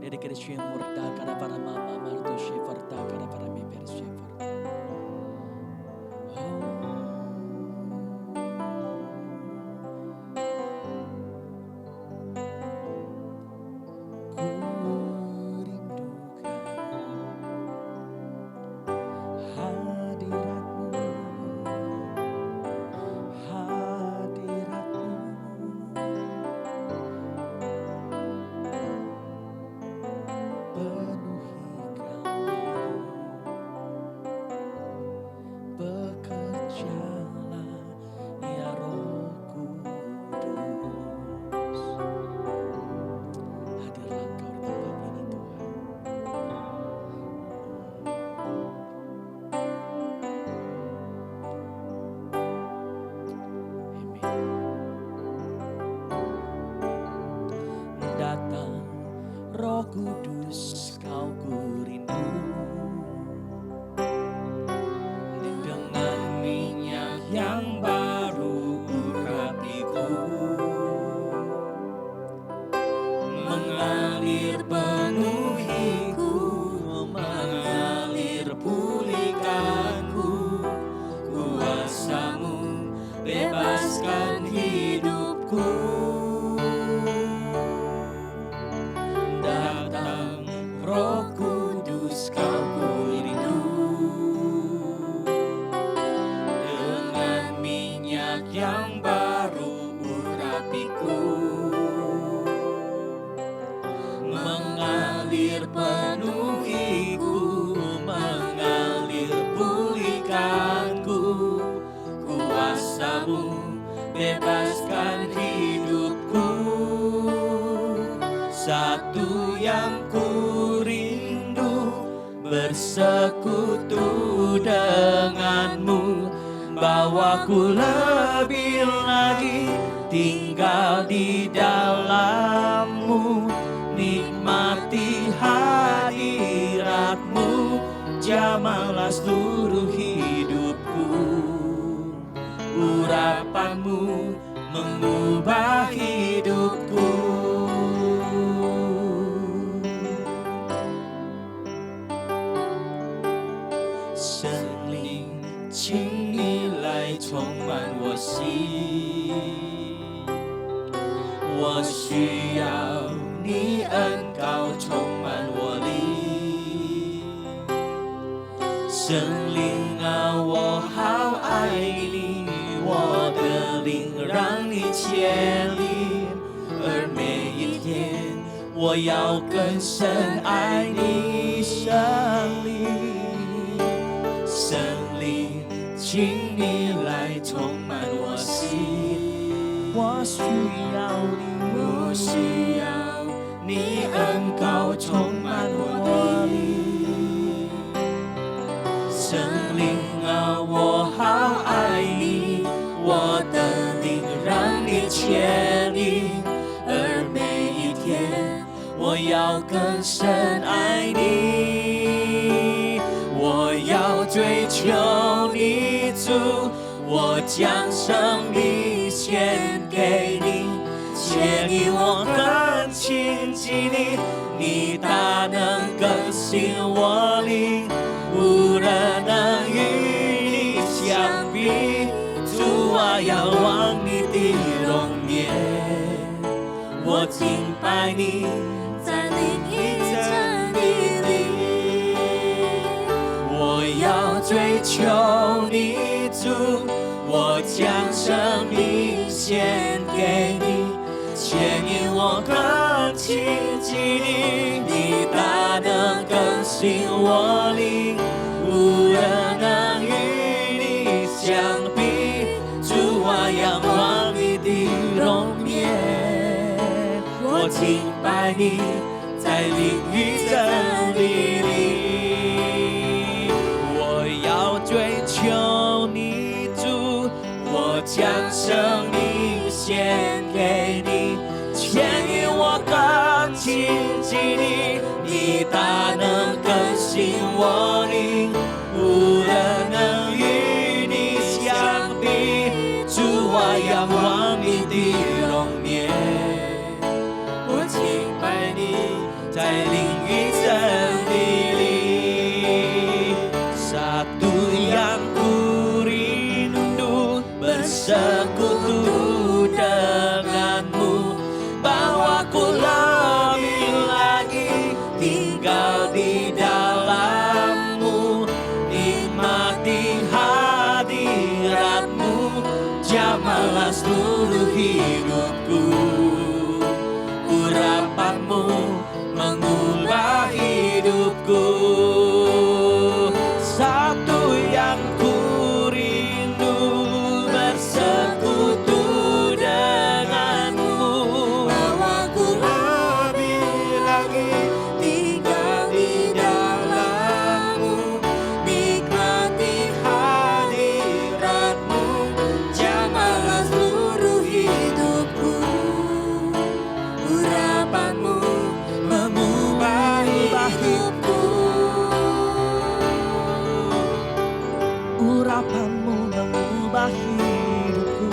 Dedication murta cara para mama martu shefarta cara para mi per shefarta. Datang Roh Kudus, kau ku rindu, dengan minyak yang baru urapiku, mengalir penuhiku, mengalir pulihkanku, kuasa-Mu bebaskan hidupku. Roh Kudus, kau ku rindu, dengan minyak yang baru urapiku, mengalir penuhiku, mengalir pulihkanku, kuasa-Mu bebaskan hidupku. Satu yang ku rindu, bersekutu denganmu, bawaku lebih lagi tinggal di dalammu, nikmati hadiratmu, jamahlah seluruh hidupku. Urapanmu mengubah hidupku.请你来充满我心，我需要你恩膏充满我灵。圣灵啊，我好爱你，我的灵让你牵引，而每一天我要更深爱你，圣灵。圣灵，请你来充满我心，我需要你，我需要你恩膏充满我灵。圣灵啊，我好爱你，我的灵让你牵引，而每一天我要更深爱你。我要追求你主，我将生命献给你，牵引我更亲近你，你大能更新我灵，无人能与你相比。主啊，仰望你的容颜，我敬拜你，在另一真理里。我要追求你主，我将生命献给你，牵引我更亲近你，你大能更新我灵，无人能与你相比。主啊，仰望你的容颜，我敬拜你，在灵与真理里。追求你主，我将生命献给你，牵引我更亲近你，你大能更新我灵，无人能与你相比。主啊，仰望你的容颜，我敬拜你，带领一真理里。Satu yang ku rindu bersekutu denganmu, bawaku lebih lagi tinggal di dalammu, nikmati hadiratmu, jamahlah seluruh hidupku. Urapanmu mengubah hidupku. Satu yang ku rindu bersekutu denganmu, bawaku lebih lagi tinggal di dalammu, nikmati hadiratmu, jamahlah seluruh hidupku. Urapanmu mengubah hidupku. Urapanmu mengubah hidupku.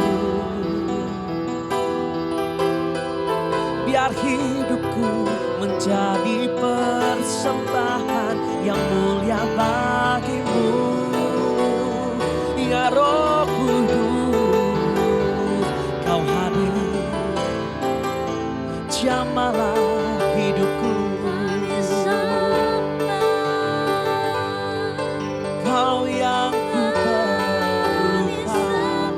Biar hidupku menjadi persembahan yang mulia bagimu, ya Roh Kudus, kau hadir, jamahlah hidupku. Kau yang ku perlukan,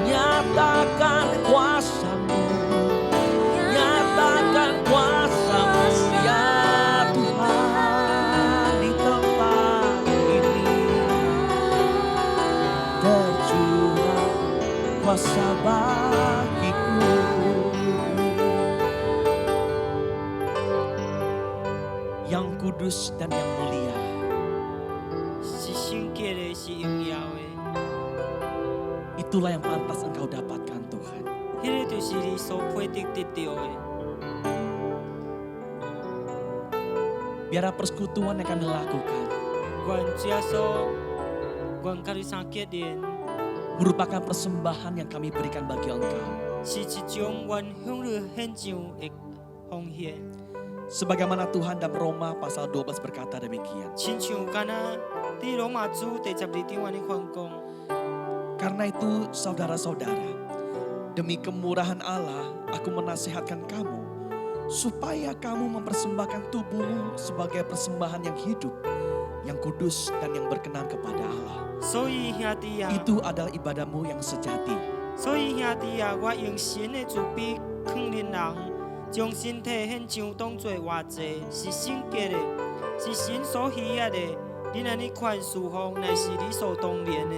nyatakan kuasa-Mu, nyatakan kuasa-Mu ya Tuhan di tempat ini. Tercurah kuasa bagiku. Yang kudus dan yang mulia, 是圣洁的，是荣耀的。 itulah yang pantas engkau dapatkan Tuhan. 迄个就是你所配得得到的。 Biarlah persekutuan yang kami lakukan 愿耶稣，愿甲你相结连， merupakan persembahan yang kami berikan bagi engkau. 是一种愿向你献上的奉献。 Sebagaimana Tuhan dalam Roma pasal 12 berkata demikian. 亲像敢若伫罗马书第12章安尼宣讲。 Karena itu saudara-saudara, demi kemurahan Allah aku menasihatkan kamu supaya kamu mempersembahkan tubuhmu sebagai persembahan yang hidup, yang kudus dan yang berkenan kepada Allah. 所以兄弟啊， Itu adalah ibadahmu yang sejati. 所以兄弟啊，我用神的慈悲劝恁人，将身体献上当作活祭，是圣洁的，是神所喜悦的。恁安尼款侍奉，乃是理所当然的。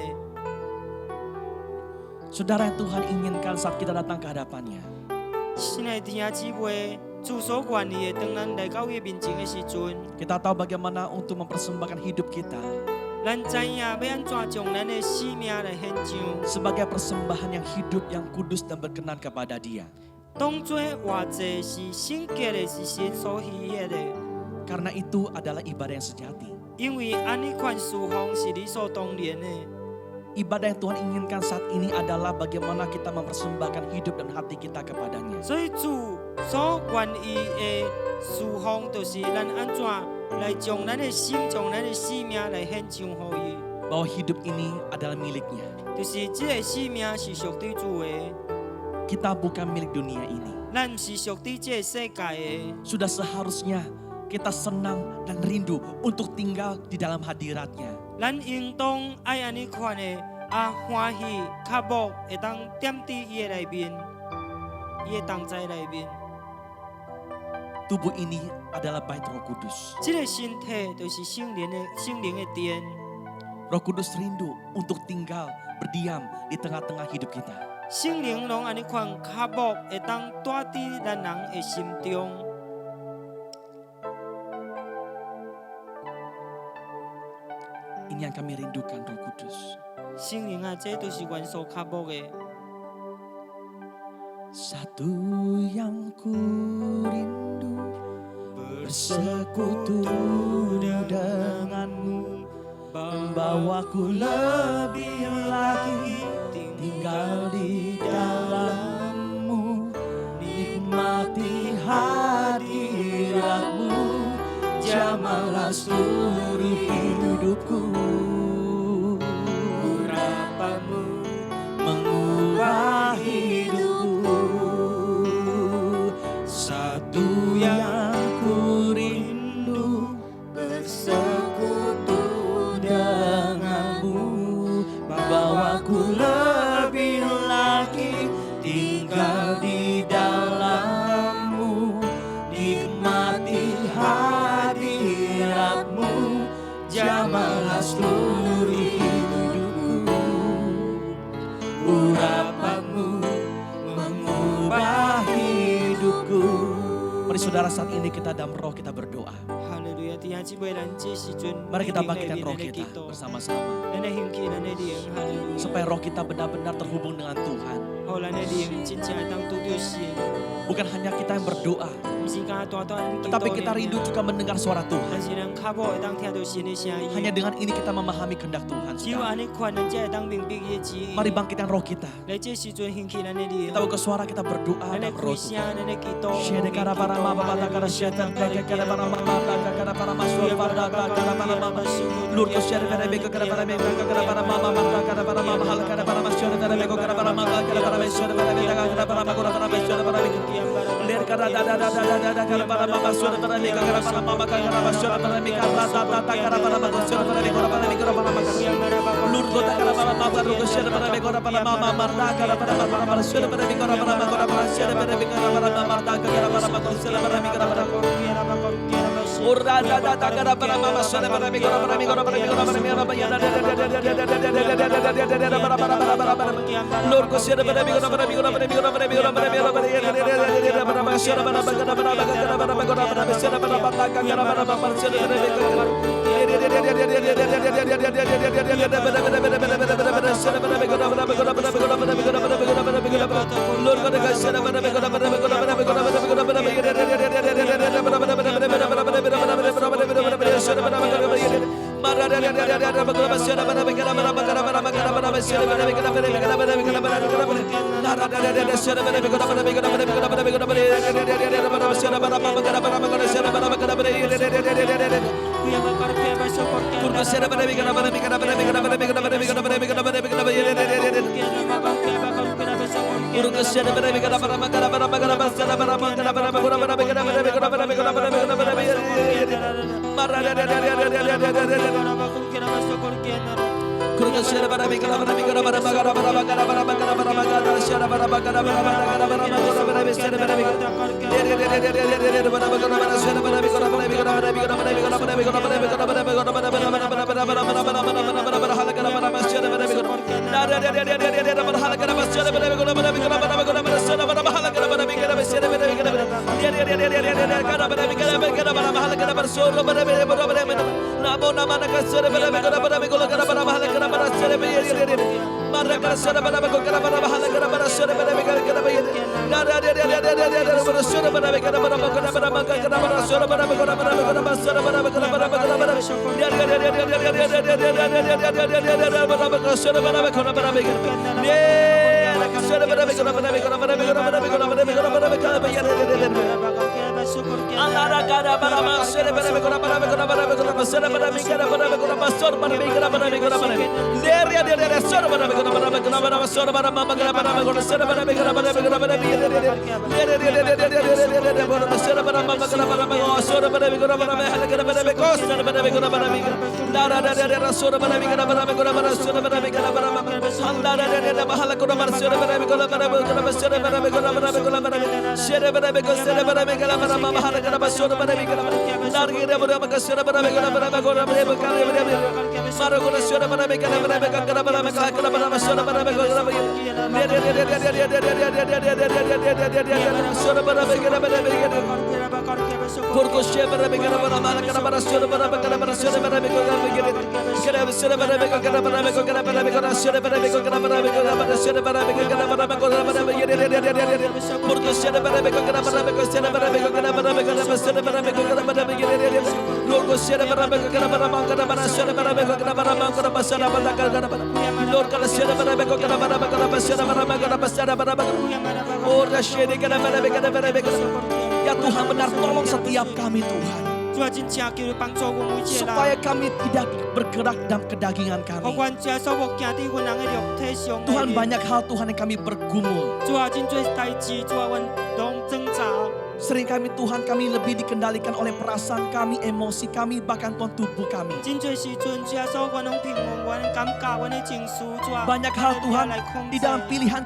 Saudara yang Tuhan inginkan saat kita datang ke hadapannya, 亲爱的弟兄姊妹，主所愿意的，当咱来到伊面前的时阵， kita tahu bagaimana untuk mempersembahkan hidup kita 咱知影要安怎将咱的生命来献上， sebagai persembahan yang hidup, yang kudus dan berkenan kepada Dia. 当作活祭是圣洁的，是神所喜悦的。 Karena itu adalah ibadah yang sejati. 因为安尼款侍奉是理所当然的。 Ibadah yang Tuhan inginkan saat ini adalah bagaimana kita mempersembahkan hidup dan hati kita kepadanya. 所以主所愿意的侍奉，就是咱安怎来将咱的心、将咱的生命来献上予伊。 Bahwa hidup ini adalah miliknya. 就是这个生命是属于主的， Kita bukan milik dunia ini. 咱不是属于这个世界的。 Sudah seharusnya kita senang dan rindu untuk tinggal di dalam hadiratnya. 咱应当爱安尼款的欢喜、较慕，会当踮伫伊的内面，伊的同在内面。 Tubuh ini adalah bait Roh Kudus. 这个身体就是圣灵的殿。 Roh Kudus rindu untuk tinggal berdiam di tengah-tengah hidup kita. 圣灵拢安尼款较慕，会当住伫咱人的心中。 Ini yang kami rindukan Roh Kudus. 圣灵啊，这都是元素较慕的。 Satu yang ku rindu bersekutu denganmu, membawaku lebih lagi tinggal di dalammu, nikmati hati jamalah seluruh hidupku. Urapanmu mengubah hidupku. Satu yang ku rindu, bersekutu denganmu. Bawaku lebih lagi tinggal di dalammu, nikmati hadiratmu, jamalah seluruh hidupku. Urapanmu mengubah hidupku. Mari saudara, saat ini kita dalam roh kita berdoa. Haleluya. Tiang ci boy dan ci si jun. Mari kita bangkitkan roh kita bersama-sama. Nene hingki nene dieng. Haleluya. Supaya roh kita benar-benar terhubung dengan Tuhan. Oh nene dieng cincin tang tu Dios sih. Bukan hanya kita yang berdoa, tetapi kita rindu juga mendengar suara Tuhan. Hanya dengan ini kita memahami kehendak Tuhan. Mari bangkitkan roh kita. Kita buka suara, kita berdoa dalam roh Tuhan. Ya Tuhan, benar tolong setiap kami Tuhan. 主啊，真正求你帮助阮每一个 supaya 人， kami tidak bergerak dalam kedagingan 互 kami. 阮这所无行伫阮人的肉体上 Tuhan 面。 banyak hal Tuhan yang kami bergumul. 主啊，真多代志，主啊，阮拢挣扎。 Sering Tuhan kami lebih dikendalikan oleh perasaan kami, emosi kami, bahkan Tuhan tubuh kami. 真多时阵，主耶稣，阮拢平衡阮的感觉，阮的情绪，主啊， Banyak hal Tuhan 来控 di 制。 dalam pilihan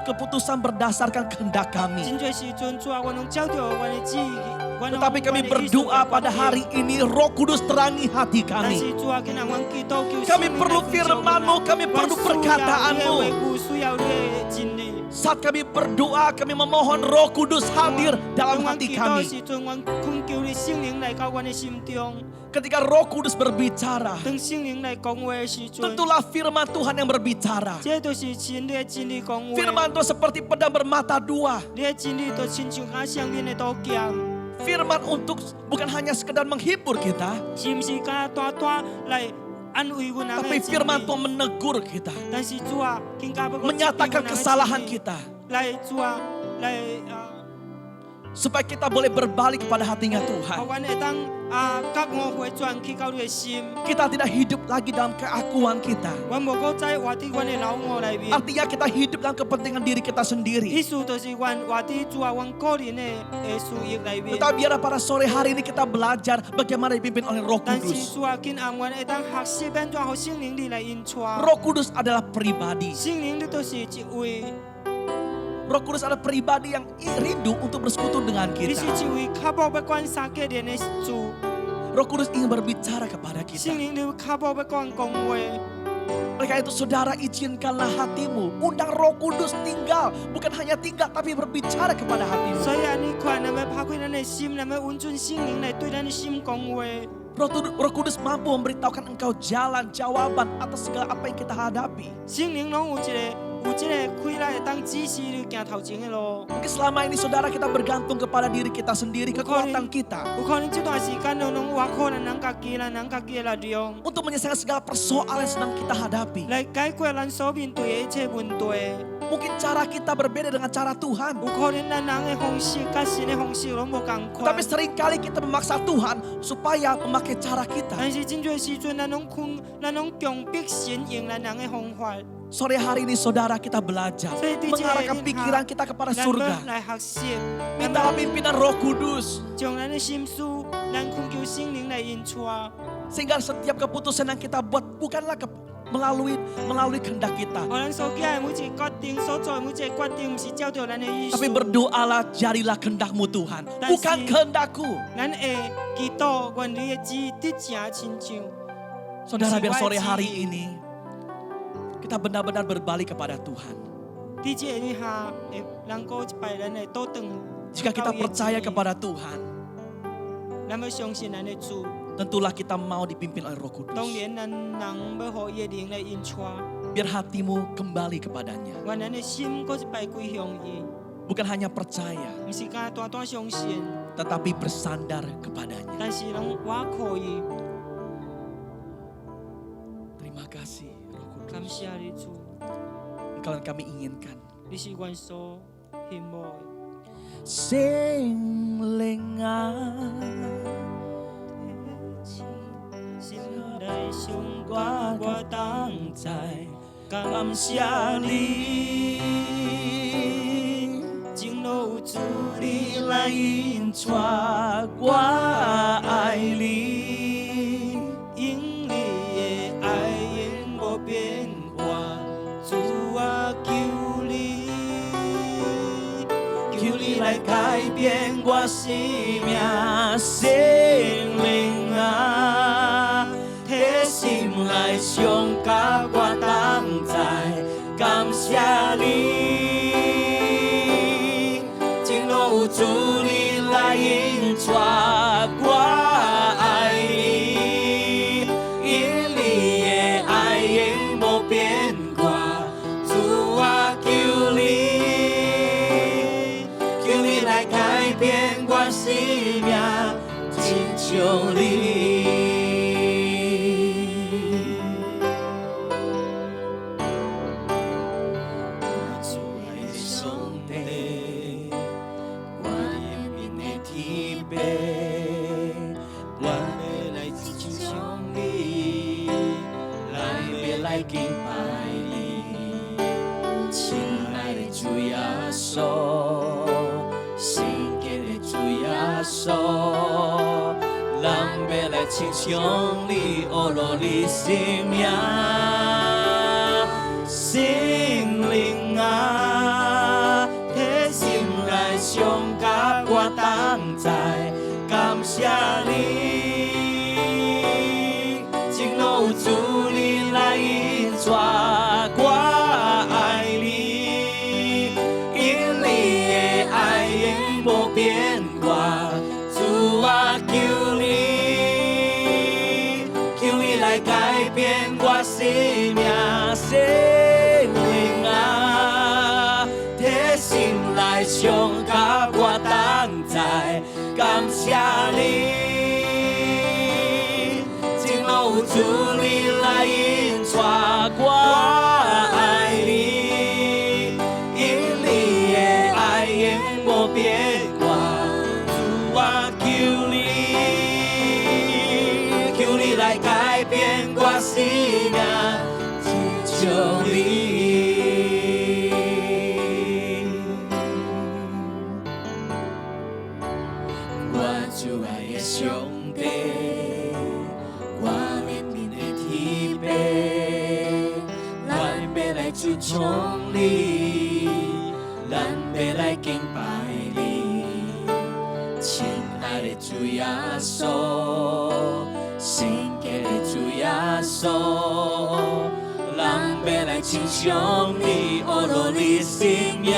keputusan berdasarkan kehendak kami. 真多时阵，主啊，阮拢照着阮的旨意，阮拢 Tetapi kami berdoa pada hari ini, Roh Kudus terangi hati 但 kami. 是主啊，今日阮祈祷求 Kami perlu firman-Mu, kami perlu perkataan-Mu. 需要你的真理。 Saat kami berdoa, kami memohon Roh Kudus hadir dalam hati kami. 时阵，阮恳求你圣灵来到阮的心中。 Ketika Roh Kudus berbicara, 当圣灵来讲话的时阵， tentulah firman Tuhan yang berbicara. 这就是真理的真理讲话。 Firman Tuhan seperti pedang bermata dua. 你的真理就亲像较双面的刀剑， Firman untuk bukan hanya sekedar menghibur kita, 是毋是敢单单来安慰阮人 tapi 的真 firman 理？ Tuhan menegur kita, 但是主啊，更加要 menyatakan kesalahan kita, 来主啊，来 supaya kita boleh berbalik kepada hatinya 互 Tuhan. 阮会当甲我回转去到你的心， Kita tidak hidup lagi dalam keakuan kita. 阮无搁再活伫阮的老我内面。 Artinya kita hidup dalam kepentingan diri kita 意 sendiri. 思就是阮活伫主啊，阮个人的事业内面。 Tetapi biarlah pada sore hari ini kita belajar bagaimana dipimpin oleh Roh 但是 Kudus. 主啊，今暗阮会当学习变怎互圣灵你来引带。 Roh Kudus adalah pribadi. 圣灵你就是一位， Roh Kudus adalah pribadi yang rindu untuk bersekutu dengan 你是 kita. 一位较无要管三个人的主。 Roh Kudus ingin berbicara kepada 圣 kita. 灵你较无要管讲话。 Oleh karena itu saudara, izinkanlah hatimu. Undang Roh Kudus tinggal. Bukan hanya tinggal tapi berbicara kepada hatimu. 所以啊，你看，咱要拍开咱的心，咱要温存圣灵来对咱的心讲话。 Roh Kudus mampu memberitahukan engkau jalan, jawaban atas segala apa yang kita hadapi. 圣灵拢有一个开来会当指示你行头前的路。 Mungkin selama ini saudara kita bergantung kepada diri kita sendiri, kekuatan kita. 有可能这段时间拢依靠咱家己的力量， Untuk menyelesaikan segala persoalan yang sedang kita hadapi. 来解决咱所面对的一切问题。 Mungkin cara kita berbeda dengan cara Tuhan. 有可能咱人的方式、甲神的方式拢无共款。 Tapi seringkali kita memaksa Tuhan supaya memakai cara kita. 但是真多时阵，咱拢强迫神用咱人的方法。 Sore hari ini saudara kita belajar. Mengarahkan pikiran kita kepada 咱 surga. 来学习， Mintalah pimpinan Roh Kudus. 将咱的心思，咱恳求圣灵来引带。 Sehingga setiap keputusan yang kita buat bukanlah melalui kehendak kita. 互咱所行的每一个决定，所做的每一个决定，毋是照着咱的意思。 Tapi berdoalah, jadilah kehendak-Mu Tuhan. Bukan kehendakku. 咱会祈祷，愿你的旨意得成亲像。 Saudara, biar sore hari ini kita benar-benar berbalik kepada Tuhan. 伫这个日下，会能够一摆咱会倒转。 Jika kita percaya kepada Tuhan, 咱要相信咱的主。 tentulah kita mau dipimpin oleh Roh 当 Kudus. 然，咱人要互伊的灵来引带， Biar hatimu kembali kepadanya. 愿咱的心搁一摆归向伊， Bukan hanya percaya, 毋是单单相信， tetapi bersandar kepadanya. 但是拢倚靠伊。 Terima kasih Roh 感 Kudus. 谢你主， Engkau yang kami inginkan. 你是阮所羡慕的。 Sing lengan 心内上我当在感谢你，情路有主你来引带，我爱你，因你的爱永无变化，主啊求你，求你来改变我生命，生灵啊。 心来上甲我当在感谢你，情路有主你来引带，我爱你，因你的爱永无变化，主啊求你，求你来改变我生命，亲像你。稣，咱要来亲像你，学落你生命。圣灵啊，摕心来上甲我同在，感谢你，情路有主你来引带，我爱你，因你的爱永无变卦，主啊求你，求你来改变我生命。上甲我同在，感谢你，情路有主你来引带，我爱你，因你的爱永无变卦，主啊求你，求你来改变我生命，亲像你。主爱的上帝，我怜悯的天父，咱要来尊崇你，咱要来敬拜你，亲爱的主耶稣，圣洁的主耶稣，咱要来亲像你，学落你生命。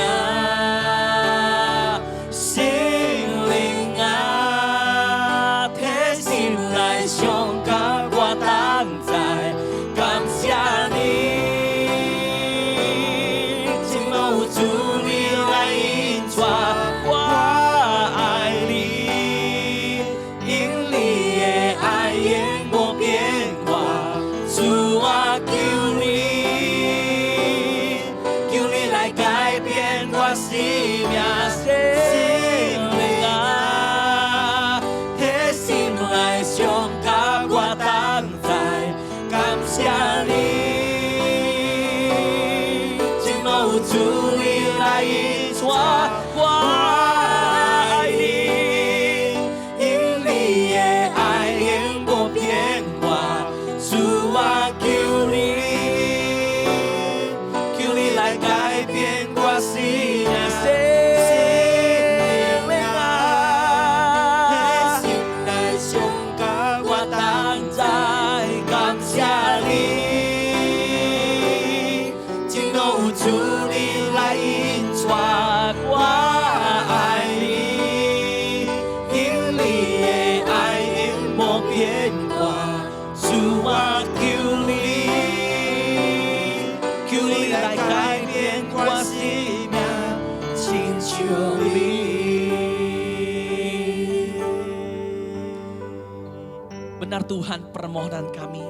Benar Tuhan, permohonan kami,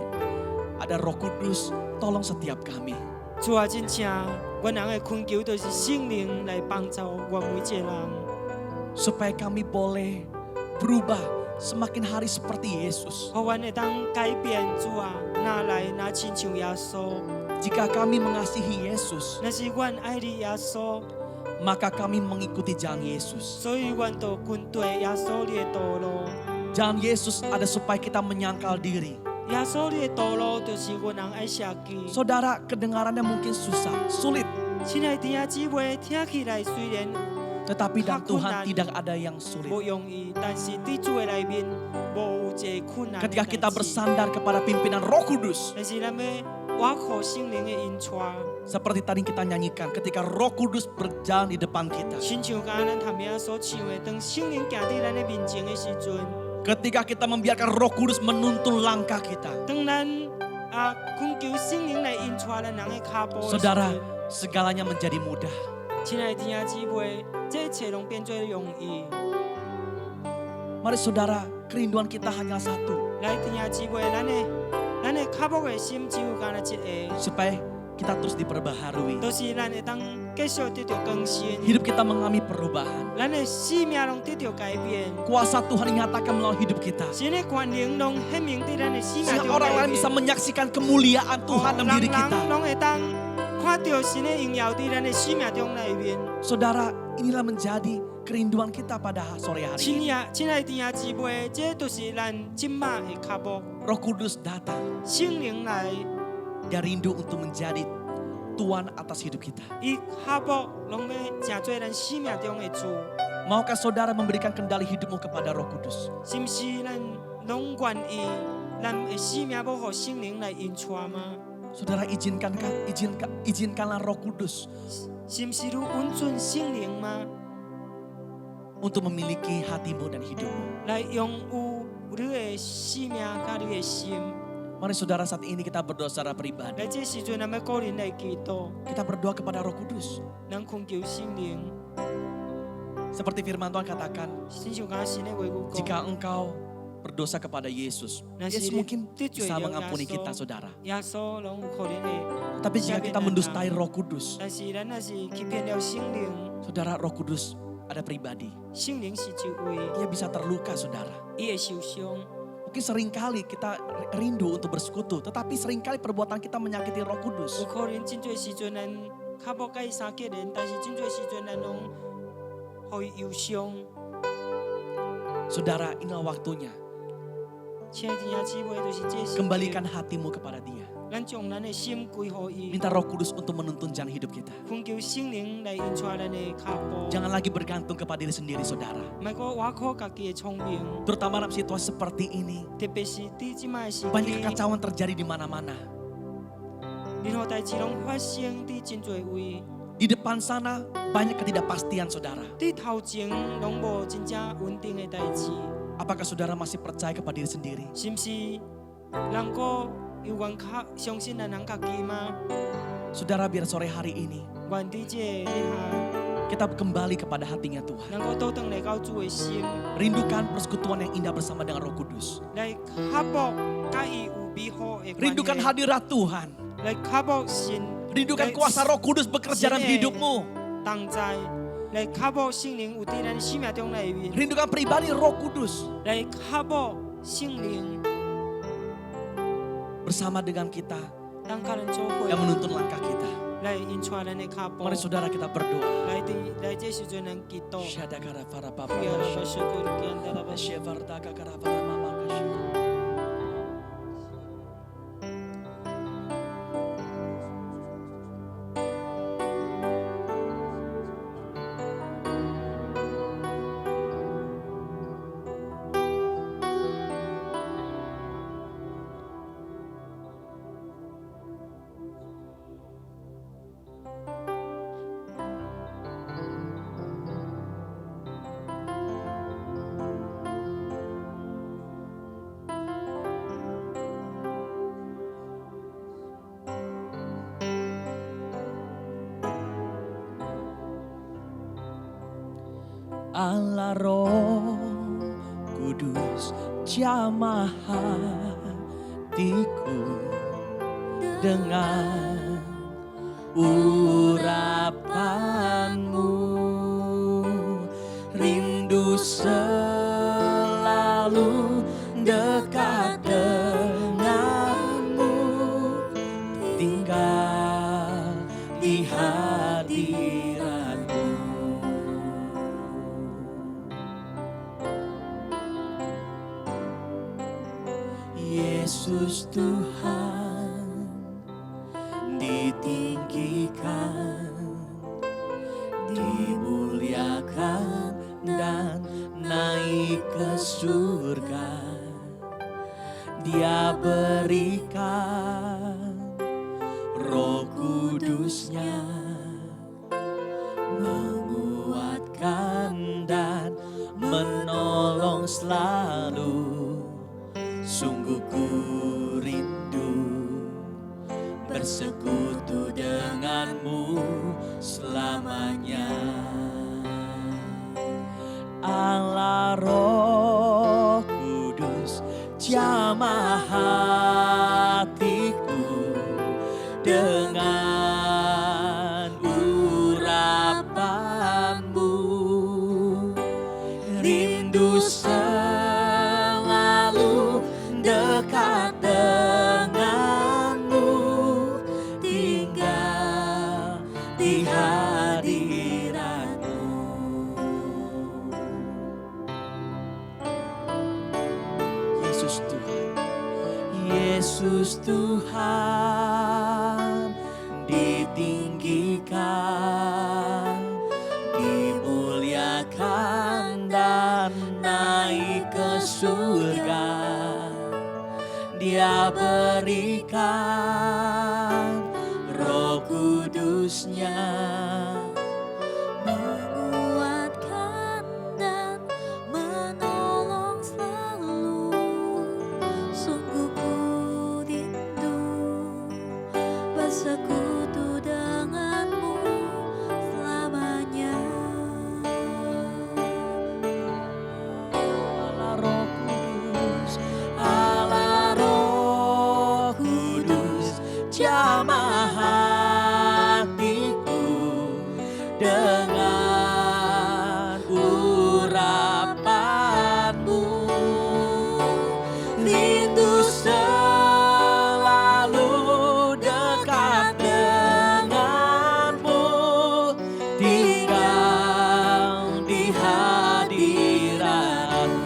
ada Roh Kudus, tolong setiap kami. 主啊，真正阮人的恳求就是圣灵来帮助我每一个人， supaya kami boleh berubah semakin hari seperti Yesus. 互阮会当改变。主啊，哪来哪亲像耶稣？ Jika kami mengasihi Yesus, 若是阮爱你耶稣， maka kami mengikuti jalan Yesus. 所以阮就跟对耶稣你的道路。 Jalan Yesus ada supaya kita menyangkal diri. 耶稣你的道路就是阮人爱舍己。 Saudara, kedengarannya mungkin susah, sulit. 亲爱的弟兄姊妹，听起来虽然 Tetapi dalam Tuhan tidak ada yang sulit. 无容易，但是伫主的内面无有一个困难的 Ketika 代 kita 志。 bersandar kepada pimpinan Roh Kudus. 但是咱要倚靠圣灵的引带， Seperti tadi kita nyanyikan, ketika Roh Kudus berjalan di depan kita. 亲像刚咱头面所唱的，当圣灵行伫咱的面前的时阵， Ketika kita membiarkan Roh Kudus menuntun langkah kita. 当咱恳求圣灵来引带咱人的脚步的时 Saudara, 阵， segalanya menjadi mudah. 亲爱的弟兄姊妹，这一切拢变做容易。 Mari saudara, kerinduan kita hanya satu. 来，弟兄姊妹，咱的脚步的心只有干那一个， Supaya kita terus diperbaharui. 就是咱会当继续得到更新， Hidup kita mengalami perubahan. 咱的生命拢得到改变。 Kuasa Tuhan dinyatakan melalui hidup kita. 神的权能拢显明伫咱的生命 Sehingga 中 orang 改 lain 变。 bisa menyaksikan kemuliaan Tuhan dalam diri 人 kita. 拢会当看到神的荣耀伫咱的生命中内面。 Saudara, inilah menjadi kerinduan kita pada sore hari ini. 亲爱的弟兄姊妹，这就是咱今麦的脚步。 Roh Kudus datang. 圣灵来， Dia rindu untuk menjadi Tuhan atas hidup kita. 伊脚步拢要真做咱生命中的主。 Maukah saudara memberikan kendali hidupmu kepada Roh Kudus? 是不是咱拢愿意，咱的生命要互圣灵来引带吗？ Saudara izinkanlah Roh Kudus 是不是你允准圣灵吗？ untuk memiliki hatimu dan hidupmu. 来拥有你的生命甲你的心。 Mari saudara saat ini kita berdoa secara 来 pribadi. 这时阵，咱要个人来祈祷， Kita berdoa kepada Roh Kudus. 咱恳求圣灵。 Seperti firman Tuhan katakan, 亲像刚神的话语讲， jika engkau berdosa kepada Yesus, Yesus mungkin bisa mengampuni kita saudara. 耶稣拢有可能会。 Tapi jika kita mendustai Roh Kudus, 但是咱若是欺骗了圣灵， saudara Roh Kudus ada pribadi. 圣灵是一位， Ia bisa terluka saudara. 伊会受伤。 Mungkin seringkali kita rindu untuk bersekutu, tetapi seringkali perbuatan kita menyakiti Roh 有 Kudus. 可能真侪时阵咱较无甲伊相结连，但是真侪时阵咱拢互伊忧伤。 Saudara, inilah waktunya. 亲爱的弟兄姊妹，就是这时 Kembalikan hatimu kepada Dia. 咱将咱的心归互伊， Minta Roh Kudus untuk menuntun jalan hidup kita. 恳求圣灵来引带咱的脚步。 Jangan lagi bergantung kepada diri sendiri, saudara. 莫搁挖靠家己的聪明， Terutama dalam situasi seperti ini. 特别是伫即摆时 Banyak 期， kekacauan terjadi di mana-mana. 任何代志拢发生伫真侪位， Di depan sana banyak ketidakpastian, saudara. 伫头前拢无真正稳定的代志， Apakah saudara masih percaya kepada diri sendiri? 是毋是？人搁有愿较相信咱人家己吗？ Saudara, biar sore hari ini 愿伫这下， kita kembali kepada hatinya Tuhan. 能够倒转来到主的心， Rindukan persekutuan yang indah bersama dengan Roh Kudus. 来脚步甲伊有美好的关 Rindukan 系， hadirat Tuhan. 来脚步神 Rindukan kuasa Roh Kudus bekerja dalam hidupmu. 同在，来脚步圣灵有伫咱生命中内面， Rindukan pribadi Roh Kudus 来脚步圣灵， bersama dengan kita 当甲咱做伙， yang menuntun langkah kita. 来引带咱的脚步。 Mari saudara kita berdoa. 来这时阵咱祈祷。 Syadakara para papa. Ya Rabbi syukur kian darabah. Syevardaka kara para mama kasih. Allah Roh Kudus jamah hatiku dengan urapanmu, rindu selalu dekat denganmu, tinggal di hadiratmu. Yesus Tuhan ditinggikan, dimuliakan dan naik ke surga. Dia berikan Roh Kudusnya, menguatkan dan menolong selalu. Sungguh ku rindu bersekutu denganmu selamanya. Allah Roh Kudus jamah hatiku dengan urapanmu, rindu selalu dekat denganmu, tinggal di hadiratmu. Yesus Tuhan. Yesus Tuhan ditinggikan, dimuliakan dan naik ke surga. Dia berikan Roh Kudus-Nya, menguatkan dan menolong selalu. Sungguh ku rindu bersekutu denganmu selamanya. Allah Roh Kudus, Allah Roh Kudus, jamah hatiku dengan urapanmu. Rindu selalu dekat denganmu, tinggal di hadiratmu.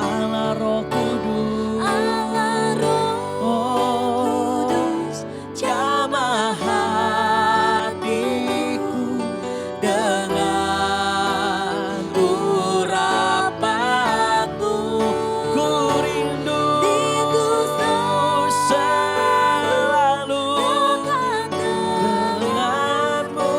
Allah Roh Kudus, Allah Roh Kudus, jamah hatiku dengan urapanmu. Ku rindu selalu denganmu,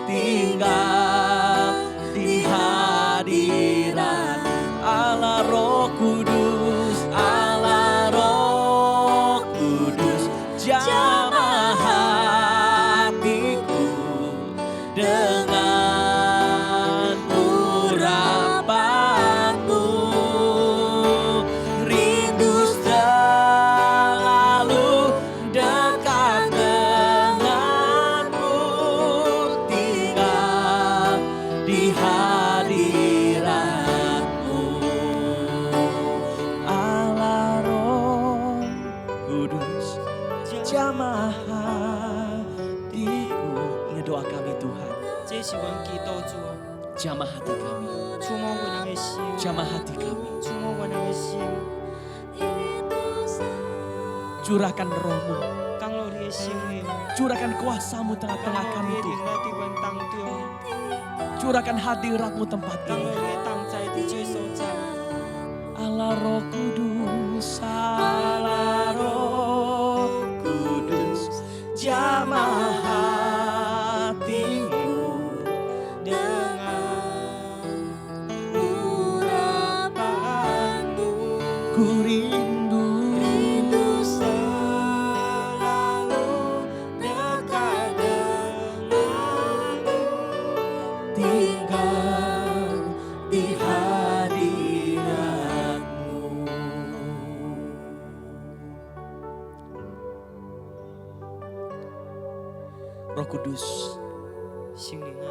tinggal di hadirat Allah Roh Kudus, Allah Roh Kudus, jamah hatiku dengan urapanmu. Rindu selalu dekat denganmu, tinggal di hadiratmu. Allah Roh Kudus, jamah hatiku. Ini doa kami Tuhan. 这是阮祈祷主啊， Jamah hati kami. 触摸阮人的心， Jamah hati kami. 触摸阮人的心， Curahkan rohmu. 降落你的生命， Curahkan kuasamu tengah-tengah 降落 kami 你的灵 Tuhan. 来伫阮当中， Curahkan hadiratmu tempat 降落 ini. 你的同在伫这所在。 Allah Roh Kudus, Allah Roh Kudus, jamah hatiku dengan urapanmu, ku rindu selalu dekat denganmu, tinggal di hadiratmu. Roh Kudus, 圣灵啊，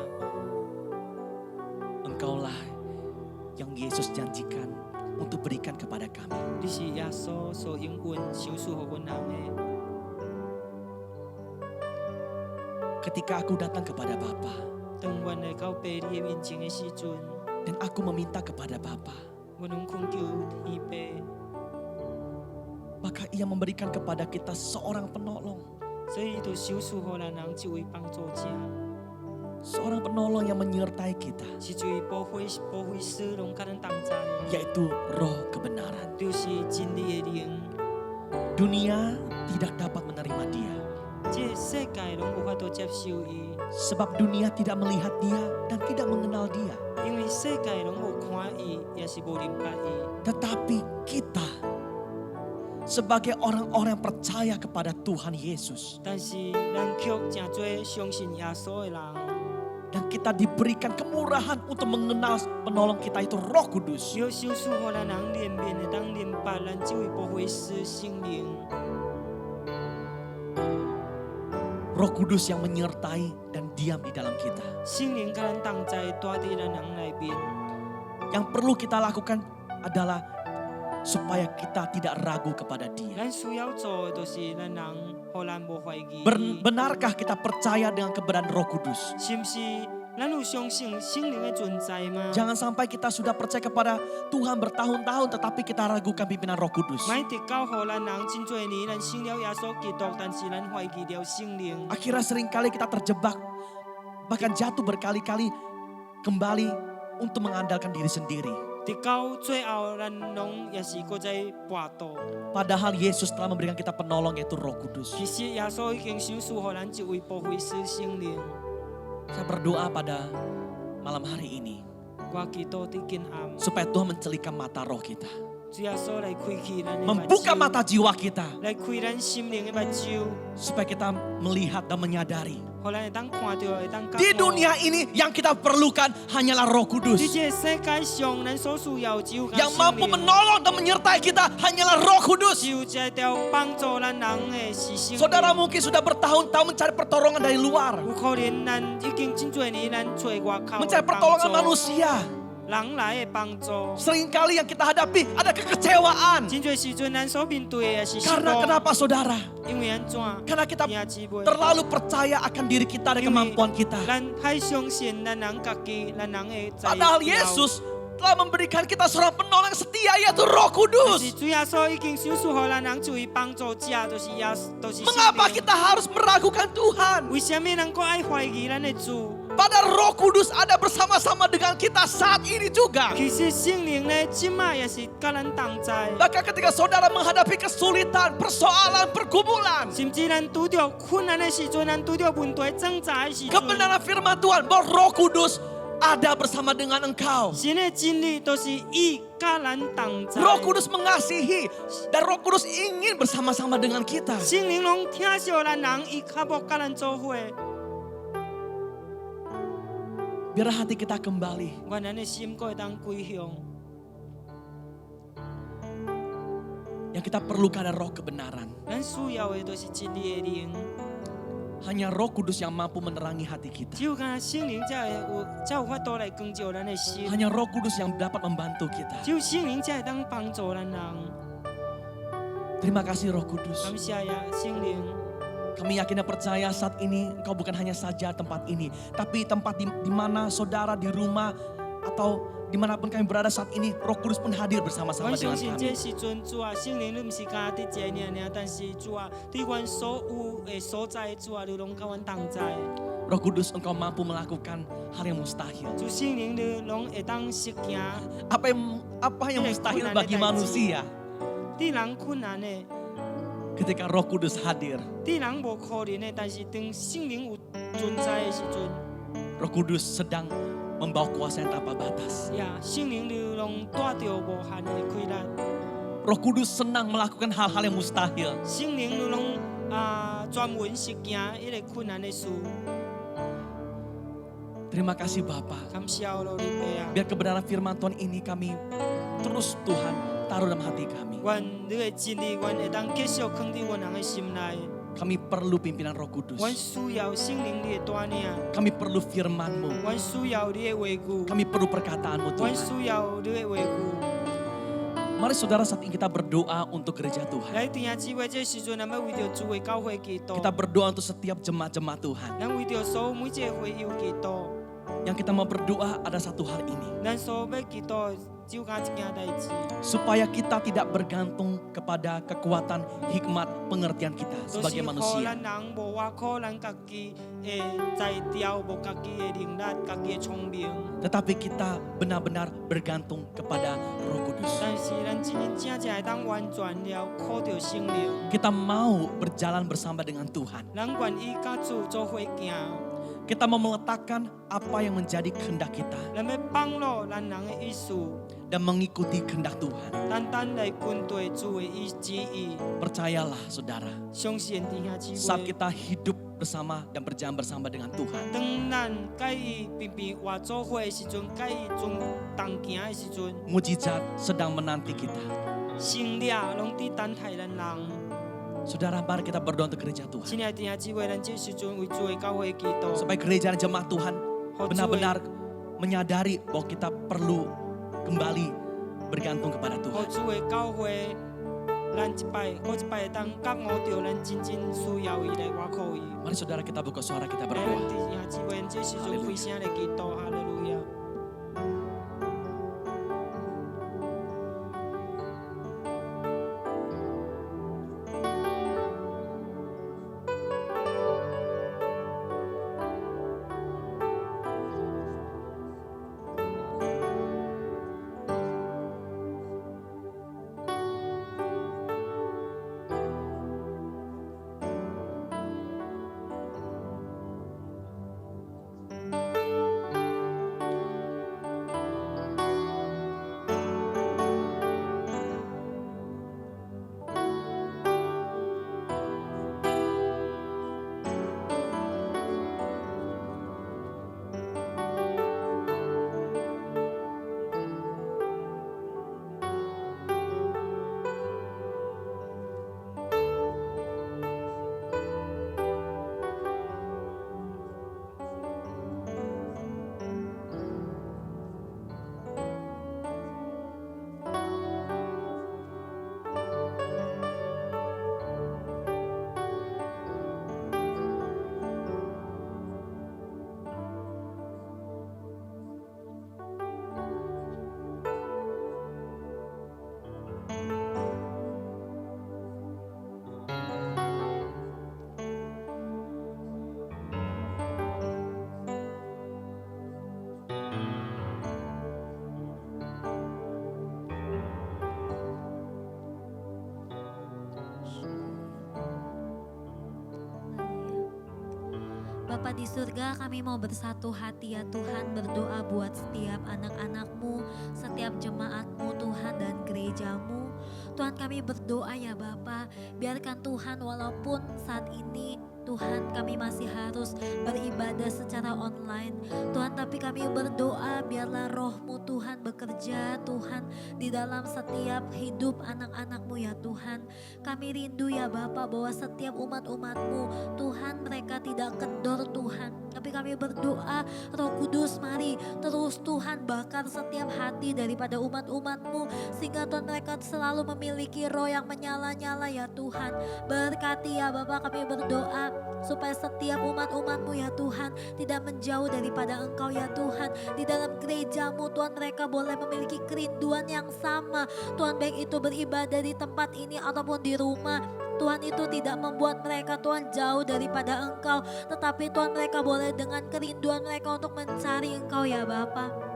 Engkaulah yang Yesus janjikan untuk berikan kepada kami. 你是耶稣所应允赏赐予阮人的。 Ketika aku datang kepada Bapa 当阮来到爸你的面前的时阵， dan aku meminta kepada Bapa, 阮拢恳求天父， maka Ia memberikan kepada kita seorang penolong. 所以就赏赐予咱人一位帮助者， Seorang penolong yang menyertai kita, 是一位保惠师，拢甲咱同在的， yaitu Roh kebenaran. 就是真理的灵。 Dunia tidak dapat menerima Dia, 这个世界拢无法度接受伊， sebab dunia tidak melihat Dia dan tidak mengenal Dia. 因为世界拢无看伊，也是无明白伊。 Tetapi kita sebagai orang-orang yang percaya kepada Tuhan Yesus, 但是咱却真多相信耶稣的人， dan kita diberikan kemurahan untuk mengenal penolong kita itu Roh Kudus. 有赏赐予咱人连面的当明白咱这位保惠师圣灵。 Roh Kudus yang menyertai dan diam di dalam kita. 圣灵甲咱同在，住伫咱人内面。 Yang perlu kita lakukan adalah supaya kita tidak ragu kepada Dia. 咱需要做的就是咱人，互咱无怀疑。 Benarkah kita percaya dengan keberadaan Roh Kudus? 是不是咱有相信圣灵的存在吗？ Jangan sampai kita sudah percaya kepada Tuhan bertahun-tahun tetapi kita ragukan pimpinan Roh Kudus. 买直到互咱人真侪年，咱信了耶稣基督，但是咱怀疑了圣灵。 Akhirnya seringkali kita terjebak, bahkan jatuh berkali-kali kembali untuk mengandalkan diri sendiri. 直到最后，咱拢也是搁在跋倒。 Padahal Yesus telah memberikan kita penolong yaitu Roh Kudus. 其实耶稣已经赏赐互咱一位保惠师圣灵。 Saya berdoa pada malam hari ini 我祈祷伫今暗， supaya Tuhan mencelikan mata roh kita, 主耶稣来开启咱的 membuka 目 mata 睭， jiwa kita 来开咱心灵的目睭， supaya kita melihat dan menyadari 互咱会当看到，会当 di dunia ini yang kita perlukan hanyalah Roh 在 Kudus. 这个世界上，咱所需要只有 Yang mampu menolong dan menyertai kita hanyalah Roh Kudus. 只有这条帮助咱人的是圣灵。 Saudara mungkin sudah bertahun-tahun mencari pertolongan dari luar, 有可能咱已经真侪年，咱找外口 mencari 的 pertolongan 帮助， manusia. 人来的帮助。 Seringkali yang kita hadapi ada kekecewaan. 真侪时阵，咱所面对的是失 Karena 望， kenapa saudara? 因为安怎？ Karena kita 兄姊妹， terlalu percaya akan diri kita dan 因为 kemampuan kita. 咱太相信咱人家己，咱人的才 Padahal 调。 Yesus telah memberikan kita seorang penolong setia yaitu Roh 但是 Kudus. 主耶稣已经赏赐互咱人一位帮助者，就是就是圣 Mengapa 灵。 kita harus meragukan Tuhan? 为什么咱搁爱怀疑咱的主？ Padahal Roh Kudus ada bersama-sama dengan kita saat ini juga. 其实圣灵呢，今麦也是甲咱同在。 Maka ketika saudara menghadapi kesulitan, persoalan, pergumulan, 甚至咱拄着困难的时阵，咱拄着问题挣扎的时阵， kebenaran firman Tuhan bahwa Roh Kudus ada bersama dengan engkau. 神的真理都是伊甲咱同在。 Roh Kudus mengasihi dan Roh Kudus ingin bersama-sama dengan kita. 圣灵拢疼惜咱人，伊较无甲咱做伙。 Biar hati kita kembali. 愿咱的心搁会当归向。 Yang kita perlukan adalah roh kebenaran. 咱需要的都是真理的灵， Hanya Roh Kudus yang mampu menerangi hati kita. 只有敢圣灵才有法度来光照咱的心， Hanya Roh Kudus yang dapat membantu kita. 只有圣灵才会当帮助咱人。 Terima kasih Roh Kudus. 感谢呀，圣灵。 Kami yakin dan percaya saat ini engkau bukan hanya saja tempat ini. Tapi tempat di mana saudara di rumah atau dimanapun kami berada saat ini. Roh Kudus pun hadir bersama-sama 我相 dengan 信 kami. 这时阵主啊，圣灵你毋是敢伫这尔，但是主啊，伫阮所有的所在，主啊，你拢甲阮同在。 Roh Kudus engkau mampu melakukan hal yang mustahil. 主圣灵你拢会当实行， Apa yang mustahil bagi manusia 伫人困难的， ketika Roh Kudus hadir. 伫人无可能的，但是当圣灵有存在的时阵， Roh Kudus sedang membawa kuasa yang tanpa batas. 呀，圣灵你拢带着无限的快乐， Roh Kudus senang melakukan hal-hal yang mustahil. 圣灵你拢专门实行迄个困难的事。 Terima kasih Bapa. 感谢咯，你爸啊！ Biar kebenaran firman Tuhan ini kami terus Tuhan taruh dalam hati kami. 愿你的真理，愿会当继续放伫阮人的心内。 Kami perlu pimpinan Roh Kudus. 阮需要圣灵你的带领， Kami perlu firman-Mu. 阮需要你的话语， Kami perlu perkataan-Mu 阮 Tuhan. 需要你的话语。 Mari saudara saat ini kita berdoa untuk gereja Tuhan. 来，弟兄姊妹，这时阵咱要为着主的教会祈祷， Kita berdoa untuk setiap jemaat-jemaat Tuhan. 咱为着所有每一个会友祈祷。 Yang kita mau berdoa ada satu hal ini. 咱所要祈祷只有干一件代志， Supaya kita tidak bergantung kepada kekuatan, hikmat, pengertian kita 就 sebagai 是互 manusia. 咱人无外靠咱家己的才调，无家己的能力，家己的聪明。 Tetapi kita benar-benar bergantung kepada Roh Kudus. 但是咱真正会当完全了靠着圣灵， Kita mau berjalan bersama dengan Tuhan. 咱愿意甲主做伙行。 Kita mau meletakkan apa yang menjadi kehendak kita. 咱要放落咱人的意思， Dan mengikuti kehendak Tuhan. 单单来跟对主的旨意。 Percayalah saudara. 相信弟兄姊 Saat 妹， kita hidup bersama dan berjalan bersama dengan Tuhan. 当咱甲伊平平活做伙的时阵，甲伊同行的时阵， Mujizat sedang menanti kita. 胜利拢伫等待咱人。 Saudara, mari kita berdoa untuk gereja Tuhan. 亲爱的弟兄姊妹，咱这时阵为主的教会祈祷， Supaya gereja dan jemaat Tuhan 互主的 benar-benar menyadari bahwa kita perlu kembali bergantung kepada 互 Tuhan. 主的教会咱一摆，搁一摆会当觉悟到咱真正需要伊来外靠伊。 Mari saudara kita buka suara kita 咱 berdoa. 弟兄姊妹，这时阵开声来祈祷，哈利路亚。 Bapa di surga, kami mau bersatu hati ya Tuhan, berdoa buat setiap anak-anak-Mu, setiap jemaat-Mu Tuhan dan gereja-Mu. Tuhan, kami berdoa ya Bapa, biarkan Tuhan walaupun saat ini Tuhan kami masih harus beribadah secara online Tuhan, tapi kami berdoa biarlah roh-Mu Tuhan bekerja Tuhan di dalam setiap hidup anak-anak-Mu ya Tuhan. Kami rindu ya Bapa bahwa setiap umat-umat-Mu Tuhan mereka tidak kendor Tuhan, tapi kami berdoa Roh Kudus mari terus Tuhan bakar setiap hati daripada umat-umat-Mu sehingga Tuhan mereka selalu memiliki roh yang menyala-nyala ya Tuhan. Berkati ya Bapa, kami berdoa supaya setiap umat-umat-Mu ya Tuhan tidak menjauh daripada Engkau ya Tuhan. Di dalam gereja-Mu Tuhan mereka boleh memiliki kerinduan yang sama Tuhan, baik itu beribadah di tempat ini ataupun di rumah. Tuhan, itu tidak membuat mereka Tuhan jauh daripada Engkau, tetapi Tuhan mereka boleh dengan kerinduan mereka untuk mencari Engkau ya Bapa.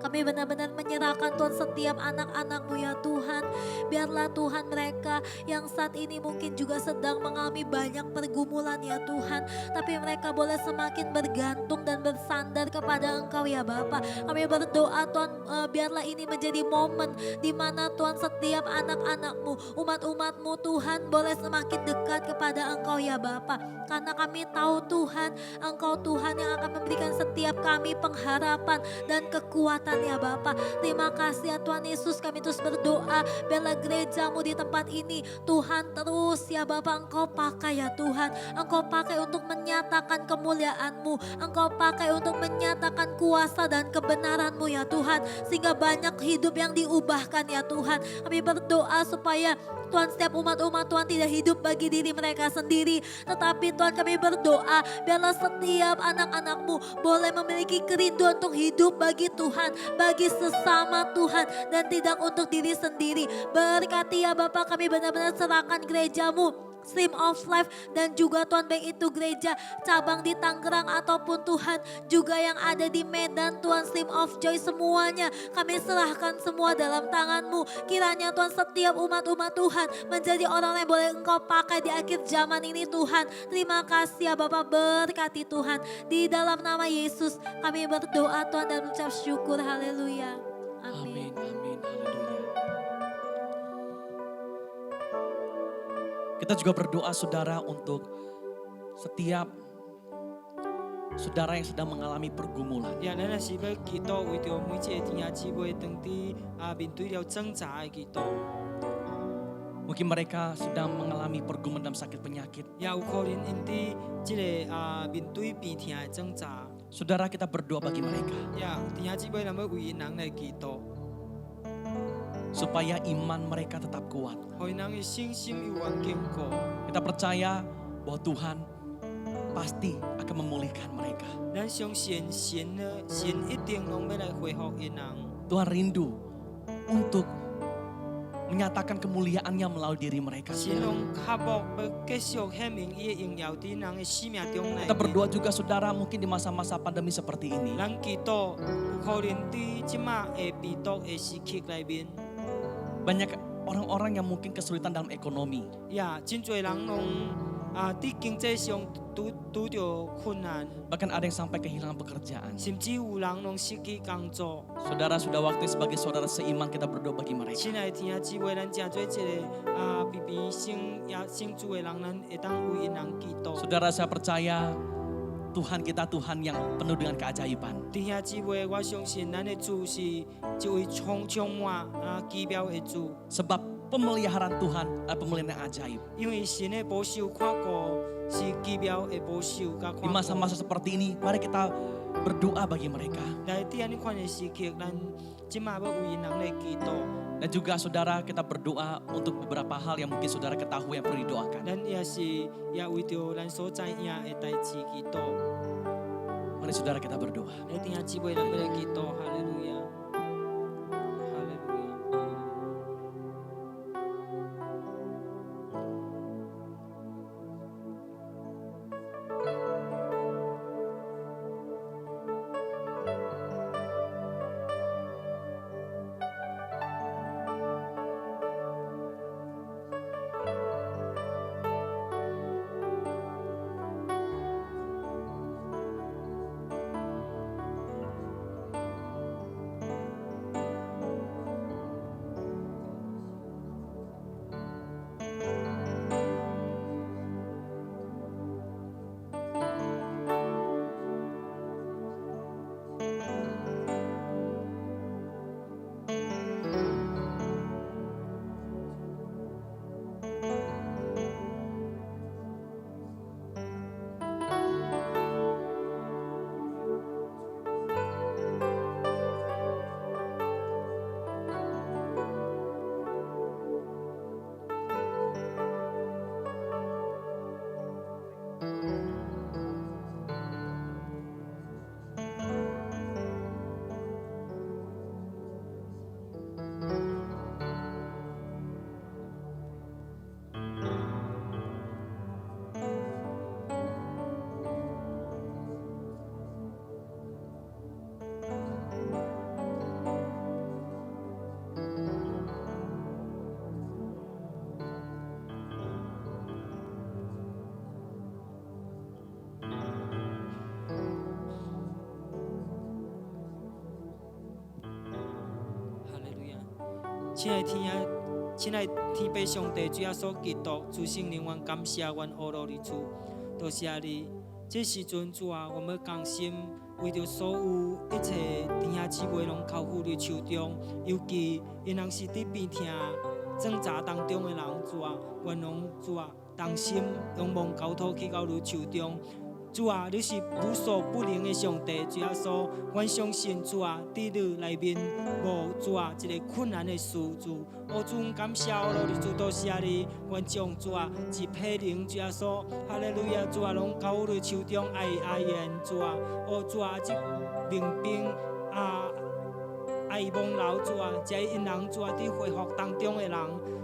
Kami benar-benar menyerahkan Tuhan setiap anak-anak-Mu ya Tuhan. Biarlah Tuhan mereka yang saat ini mungkin juga sedang mengalami banyak pergumulan ya Tuhan. Tapi mereka boleh semakin bergantung dan bersandar kepada Engkau ya Bapa. Kami berdoa Tuhan, biarlah ini menjadi momen di mana Tuhan setiap anak-anak-Mu, umat-umat-Mu Tuhan boleh semakin dekat kepada Engkau ya Bapa. Karena kami tahu Tuhan, Engkau Tuhan yang akan memberikan setiap kami pengharapan dan kekuatan ya Bapa. Terima kasih ya Tuhan Yesus, kami terus berdoa biarlah gereja-Mu di tempat ini Tuhan terus ya Bapa Engkau pakai ya Tuhan. Engkau pakai untuk menyatakan kemuliaan-Mu, Engkau pakai untuk menyatakan kuasa dan kebenaran-Mu ya Tuhan, sehingga banyak hidup yang diubahkan ya Tuhan. Kami berdoa supaya Tuhan setiap umat-umat Tuhan tidak hidup bagi diri mereka sendiri, tetapi Tuhan kami berdoa biarlah setiap anak-anak-Mu boleh memiliki kerinduan untuk hidup bagi Tuhan, bagi sesama Tuhan, dan tidak untuk diri sendiri. Berkati ya Bapa, kami benar-benar serahkan gereja-Mu Stream of Life, dan juga Tuhan baik itu gereja cabang di Tangerang ataupun Tuhan juga yang ada di Medan Tuhan, Stream of Joy, semuanya kami serahkan semua dalam tangan-Mu. Kiranya Tuhan setiap umat-umat Tuhan menjadi orang yang boleh Engkau pakai di akhir zaman ini Tuhan. Terima kasih ya Bapa, berkati Tuhan. Di dalam nama Yesus kami berdoa Tuhan dan mengucap syukur, haleluya. Amin, Amin. amin, haleluya. Kita juga berdoa saudara untuk setiap saudara yang sedang mengalami pergumulan. 也咱也是要祈祷，为着每一个弟兄姊妹当伫面对了挣扎的祈祷， Mungkin mereka sedang mengalami pergumulan dalam sakit penyakit. 也有可能因伫即个面对病痛的挣扎， Saudara, kita berdoa bagi mereka. 也弟兄姊妹咱要为因人来祈祷。supaya iman mereka tetap kuat. 互因人的信心永远坚固。 Kita percaya bahwa Tuhan pasti akan memulihkan mereka. 咱相信神一定拢要来恢复因人。 Tuhan rindu untuk menyatakan kemuliaannya melalui diri mereka. 神拢渴望要继续显明伊的荣耀伫人的生命中内 Kita。berdoa juga saudara mungkin di masa-masa pandemi seperti ini. 咱祈祷有可能伫即马的病毒的时期内面， Banyak orang-orang yang mungkin kesulitan dalam ekonomi. 真侪人拢伫经济上拄着困难， Bahkan ada yang sampai kehilangan pekerjaan. 甚至有人拢失去工作。 Saudara, sudah waktu sebagai saudara seiman kita berdoa bagi mereka. 亲爱的天啊，姊妹，咱正做一个比比信主的人，咱会当为因人祈祷。 Saudara, saya percaya Tuhan kita Tuhan yang penuh dengan keajaiban. 弟兄姊妹，我相信咱的主是一位充满奇妙的主， Sebab pemeliharaan Tuhan adalah pemeliharaan yang ajaib. 因为神的保守看顾是奇妙的保守甲 Di 看顾。 masa-masa seperti ini, mari kita berdoa bagi mereka. 来伫安尼款的时期，咱即马要为因人来祈祷。 Dan juga saudara kita berdoa untuk beberapa hal yang mungkin saudara ketahui yang perlu didoakan. 咱也为着咱所知影的代志祈祷。 Mari saudara kita berdoa. 来，弟兄姊妹，咱要来祈祷，哈利路亚，哈利路亚。 亲爱的天啊，亲爱的天父上帝，主耶稣基督，主圣灵，愿感谢，愿阿罗的主，多谢你。这时阵主啊，我们甘心为着所有一切弟兄姊妹拢靠付伫手中，尤其因人是伫病痛挣扎当中的人，主啊，愿拢主啊，同心仰望交托去到你手中。 主啊，你是无所不能的上帝，主耶稣，阮相信主啊，伫你内面无主啊一个困难的事，主，哦主，感谢我罗的主，多谢你，阮将主啊一批灵，主耶稣，哈利路亚，主啊，拢交我的手中爱言，主啊，哦主啊，这民兵爱望留主啊，这因人主啊，伫恢复当中的人。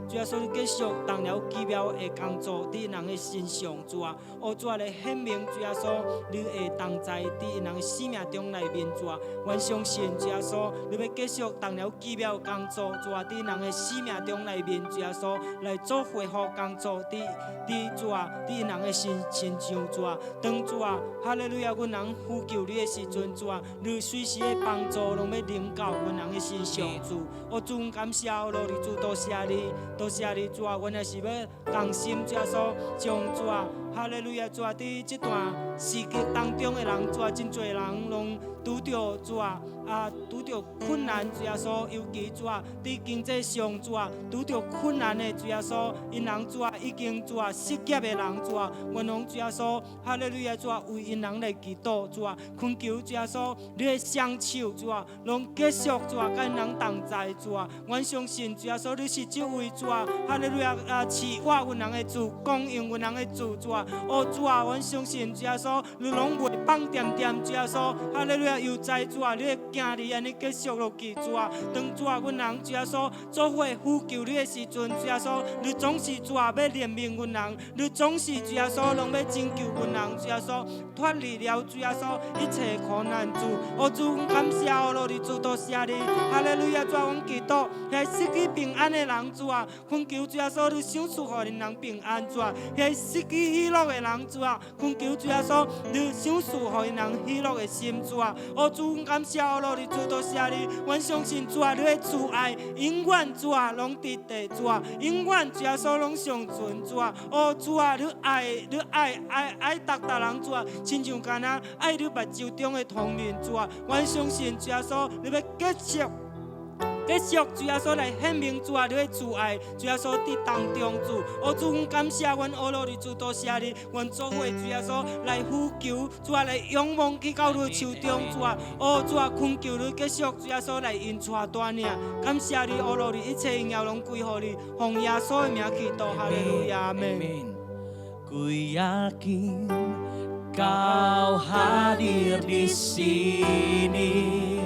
主啊，所以继续动了奇妙的工作伫因人的身上，主啊，哦主啊，来显明主啊，说你会同在伫因人的生命中内面，主啊，阮相信主啊，说你要继续动了奇妙的工作，主啊，伫因人的生命中内面，主啊，说来做恢复工作，伫主啊，伫因人的身上，主啊，当主啊，哈利路亚，阮人呼求你的时阵，主啊，你随时的帮助拢要临到阮人的身上，主，哦主，感谢罗的主，多谢你。 多谢你主啊，阮也是要同心，主啊，所将主啊，哈利路亚，主啊，伫这段时期当中的人，主啊，真侪人拢拄着主啊，拄着困难，主耶稣，尤其主啊，伫经济上主啊，拄着困难的主耶稣，因人主啊，已经主啊失业的人主啊，愿望主耶稣，哈利路亚主啊，为因人来祈祷主啊，恳求主耶稣，你的双手主啊，拢继续主啊，甲因人同在主啊，阮相信主耶稣，你是这位主啊，哈利路亚赐我阮人的主，供应阮人的主啊，哦主啊，阮相信主耶稣，你拢袂放点点主耶稣，哈利路亚又在主啊，你会行你安尼继续落去主啊，当主啊，阮人主耶稣做伙呼求你的时阵，主耶稣，你总是主啊要怜悯阮人，你总是主耶稣拢要拯救阮人，主耶稣脱离了主耶稣一切苦难主，哦主，阮感谢哦罗你主，多谢你，哈利路亚主啊，阮祈祷遐失去平安的人主啊，恳求主耶稣你赏赐互恁人平安主啊，遐失去喜乐的人主啊，恳求主耶稣你赏赐互因人喜乐的心主啊，哦主，阮感谢哦罗你主，多谢你，阮相信主啊，你的慈爱永远主啊拢伫地主啊，永远主耶稣拢尚存主啊，哦主啊，你爱逐人主啊，亲像干那爱你目睭中的瞳仁主啊，阮相信主耶稣，你要继续主耶稣来显明主啊，你的慈爱，主耶稣伫当中主，哦主，阮感谢阮欧罗的主，多谢你，阮做伙主耶稣来呼求主啊，来仰望去到你手中主啊，哦主啊，恳求你继续主耶稣来引带带领，感谢你欧罗的一切荣耀拢归乎你，奉耶稣的名祈祷，哈利路亚，阿门。 Ku yakin Kau hadir di sini,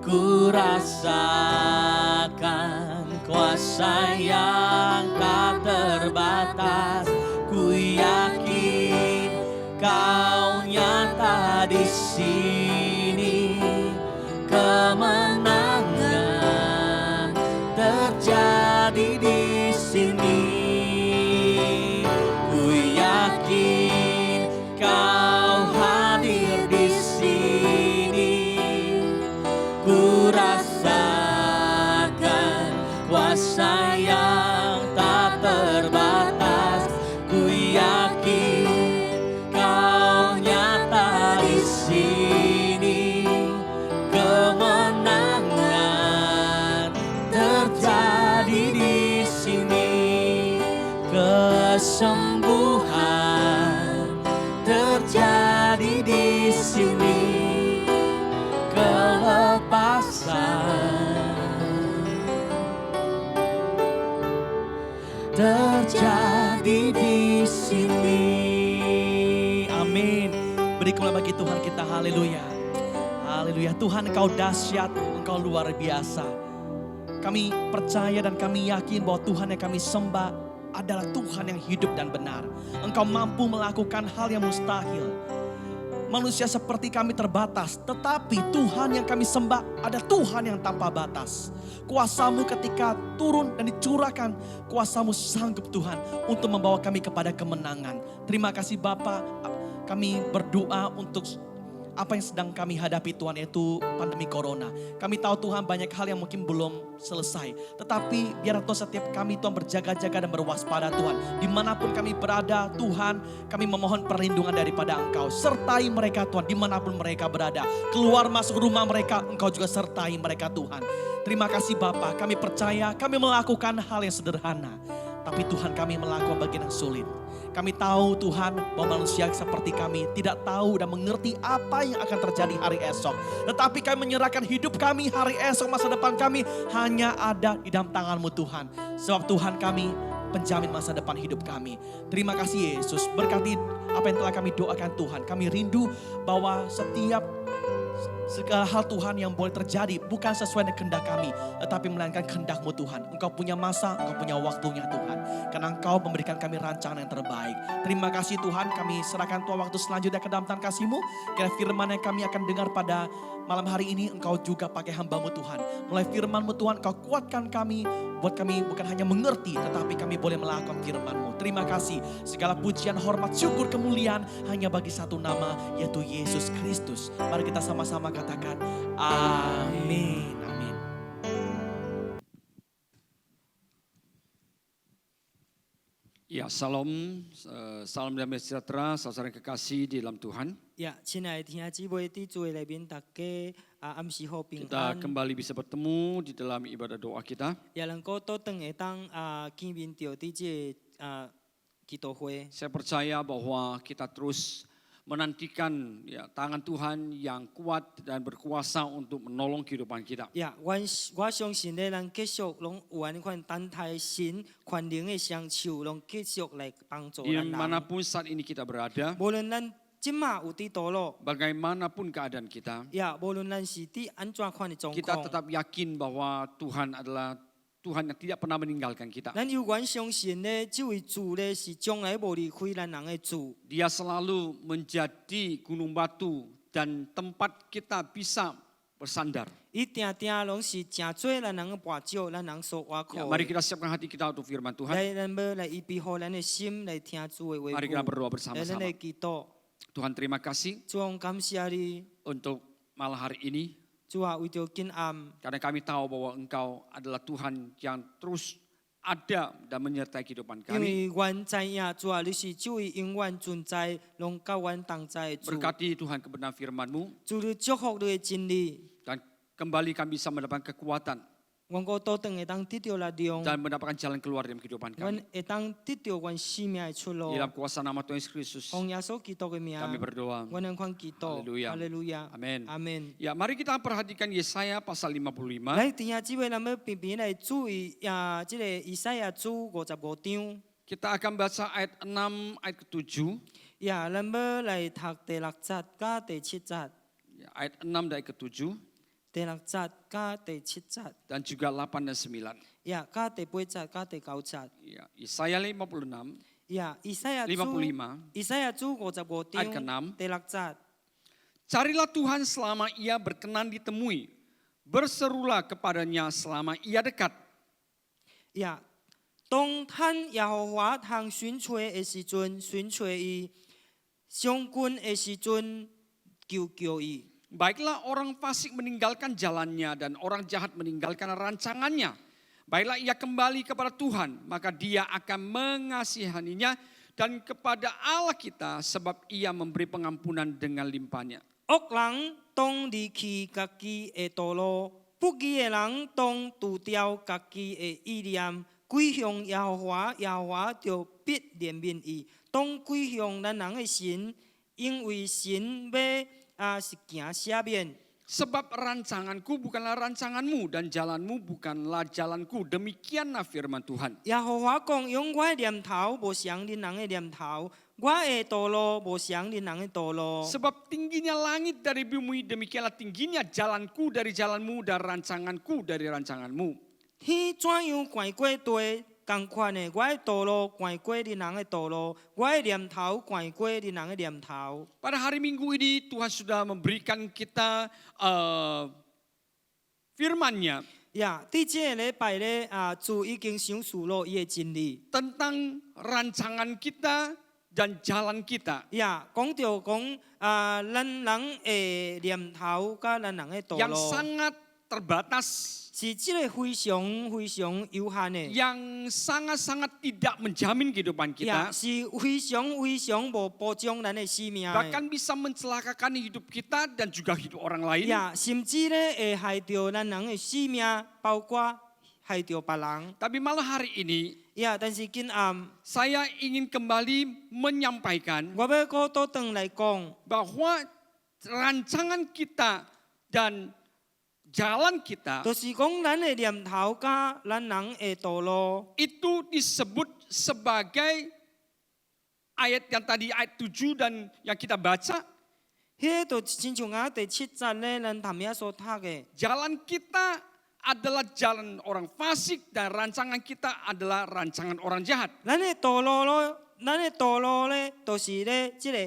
ku rasakan kuasa yang tak terbatas. Ku yakin Kau nyata di sini, kemenangan terjadi di sini. Kau hadir di sini, ku rasakan kuasa yang tak terbatas. Ku yakin Kau nyata di sini, kemenangan terjadi di sini, kesembuhan terjadi di sini, kelepasan terjadi di sini. Amin. Beri kemuliaan bagi Tuhan kita. Haleluya. Haleluya. Tuhan, Engkau dahsyat, Engkau luar biasa. Kami percaya dan kami yakin bahwa Tuhan yang kami sembah adalah Tuhan yang hidup dan benar. Engkau mampu melakukan hal yang mustahil. Manusia seperti kami terbatas, tetapi Tuhan yang kami sembah ada Tuhan yang tanpa batas. Kuasa-Mu ketika turun dan dicurahkan, kuasa-Mu sanggup Tuhan untuk membawa kami kepada kemenangan. Terima kasih Bapa, kami berdoa untuk apa yang sedang kami hadapi Tuhan, yaitu pandemi corona. Kami tahu Tuhan banyak hal yang mungkin belum selesai. Tetapi biar Tuhan setiap kami Tuhan berjaga-jaga dan berwaspada Tuhan. Dimanapun kami berada Tuhan, kami memohon perlindungan daripada Engkau. Sertai mereka Tuhan dimanapun mereka berada. Keluar masuk rumah mereka, Engkau juga sertai mereka Tuhan. Terima kasih Bapa, kami percaya kami melakukan hal yang sederhana. Tapi Tuhan kami melakukan bagian yang sulit. Kami tahu Tuhan bahwa manusia seperti kami tidak tahu dan mengerti apa yang akan terjadi hari esok. Tetapi kami menyerahkan hidup kami, hari esok, masa depan kami hanya ada di dalam tangan-Mu Tuhan. Sebab Tuhan kami penjamin masa depan hidup kami. Terima kasih Yesus, berkati apa yang telah kami doakan Tuhan. Kami rindu bahwa setiap segala hal Tuhan yang boleh terjadi bukan sesuai dengan kehendak kami, tetapi melainkan kehendak-Mu Tuhan. Engkau punya masa, Engkau punya waktunya Tuhan. Karena Engkau memberikan kami rancangan yang terbaik. Terima kasih Tuhan, kami serahkan Tuhan waktu selanjutnya ke dalam tangan kasih-Mu. Kiranya firman yang kami akan dengar pada malam hari ini, Engkau juga pakai hamba-Mu Tuhan. Mulai firman-Mu Tuhan, Engkau kuatkan kami. Buat kami bukan hanya mengerti, tetapi kami boleh melakukan firman-Mu. Terima kasih. Segala pujian, hormat, syukur, kemuliaan hanya bagi satu nama, yaitu Yesus Kristus. Mari kita sama-sama katakan, amin. Amin. Ya, salam damai sejahtera, saudara kekasih di dalam Tuhan. 呀，亲爱的弟兄姊妹，伫主的内面，大家暗时好平 Kita 安。 kembali bisa bertemu di dalam ibadah doa kita. 也能够倒转会当见面到伫这祈祷会。 Saya percaya bahwa kita terus menantikan ya tangan Tuhan yang kuat dan berkuasa untuk menolong kehidupan kita. 呀，我相信咧，咱继续拢有安尼款等待神权能的双手，拢继续来帮助咱人。 Dimanapun saat ini kita berada, 无论咱即马有伫倒落， bagaimanapun keadaan kita, 呀，无论咱是伫安怎款的状 kita 况， tetap yakin bahwa Tuhan adalah Tuhan yang tidak pernah meninggalkan kita. 咱有缘相信咧，这位主咧是从来无离开咱人的主。 Dia selalu menjadi gunung batu dan tempat kita bisa bersandar. 伊定定拢是真多咱人的跋照，咱人所挖 Ya, 苦 mari 的。 kita siapkan hati kita untuk firman Tuhan. 来，咱要来预备好咱的心来听主的话 Mari kita 语。 berdoa 来，咱 bersama-sama. 来祈祷。 Tuhan terima kasih 主，我感谢你， untuk malam hari ini. 主啊，为着今暗， Karena kami tahu bahwa Engkau adalah Tuhan yang terus ada dan menyertai kehidupan 因 kami. 为阮知影，主啊，你是这位永远存在、拢甲阮同在的主。 Berkati Tuhan kebenaran firman-Mu 主，你祝福你的真理， dan kembali kami bisa mendapatkan kekuatan 阮个倒转会当得到力量， dan mendapatkan jalan keluar dalam kehidupan 阮 kami. 会当得到阮生命的出路 Di。dalam kuasa nama Tuhan Yesus Kristus 奉耶稣基督的名， kami berdoa. 阮能款祈祷。 Haleluya 哈利路亚， Amin. 阿门。 Ya, mari kita perhatikan Yesaya pasal 55. 来，弟兄姊妹，咱要偏偏来注意这个以赛亚书55章。 Kita akan baca ayat 6 ayat ke-7. 呀，咱要来读第6节甲第7节， Ya, ayat 6 dan ayat ke-7. 第6节甲第7节， Dan juga 8 dan 9. 呀，甲第8节甲第9节。 Ya, Yesaya 56, 呀，以赛亚书， 55. 以赛亚书55 Ayat 章 ke-6. 第6节。 Carilah Tuhan selama ia berkenan ditemui. Berserulah kepadanya selama ia dekat. 呀，当趁耶和华通寻找的时阵，寻找伊；相近的时阵，求救伊。 Baiklah orang fasik meninggalkan jalannya dan orang jahat meninggalkan rancangannya. Baiklah ia kembali kepada Tuhan, maka dia akan mengasihaninya dan kepada Allah kita sebab ia memberi pengampunan dengan limpahnya. 恶人当离弃家己的道路，不义的人当除掉家己的意念，归向耶和华，耶和华就必怜悯伊。当归向咱人的神，因为神要是行赦免。 Sebab rancanganku bukanlah rancanganmu dan jalanmu bukanlah jalanku. Demikianlah firman Tuhan. 耶和华讲：用我的念头无像恁人的念头，我的道路无像恁人的道路。 Sebab tingginya langit dari bumi, demikianlah tingginya jalanku dari jalanmu dan rancanganku dari rancanganmu. 天怎样悬过地，同款的，我的道路悬过恁人的道路，我的念头悬过恁人的念头。 Pada hari Minggu ini Tuhan sudah memberikan kita firman-Nya 呀，伫这个礼拜咧，主已经详述了伊的真理。 tentang rancangan kita dan jalan kita 呀，讲到讲咱人的念头甲咱人的道 yang 路， sangat terbatas, 是即个非常非常有限的。 yang sangat-sangat tidak menjamin kehidupan 呀， kita, 是非常非常无保障咱的生命的。 bahkan bisa mencelakakan hidup kita dan juga hidup orang lain. 呀，甚至咧会害着咱人的生命，包括害着别人。 Tapi malah hari ini 呀，但是今暗， saya ingin kembali menyampaikan 我要搁倒转来讲， bahwa rancangan kita dan jalan kita 就是讲咱的念头甲咱人的道路。 itu disebut sebagai ayat yang tadi ayat 7 dan yang kita baca. 迄就亲像第7节咧，咱谈遐所读的。 Jalan kita adalah jalan orang fasik dan rancangan kita adalah rancangan orang jahat. 咱的道路咯，咱的道路咧，就是咧即个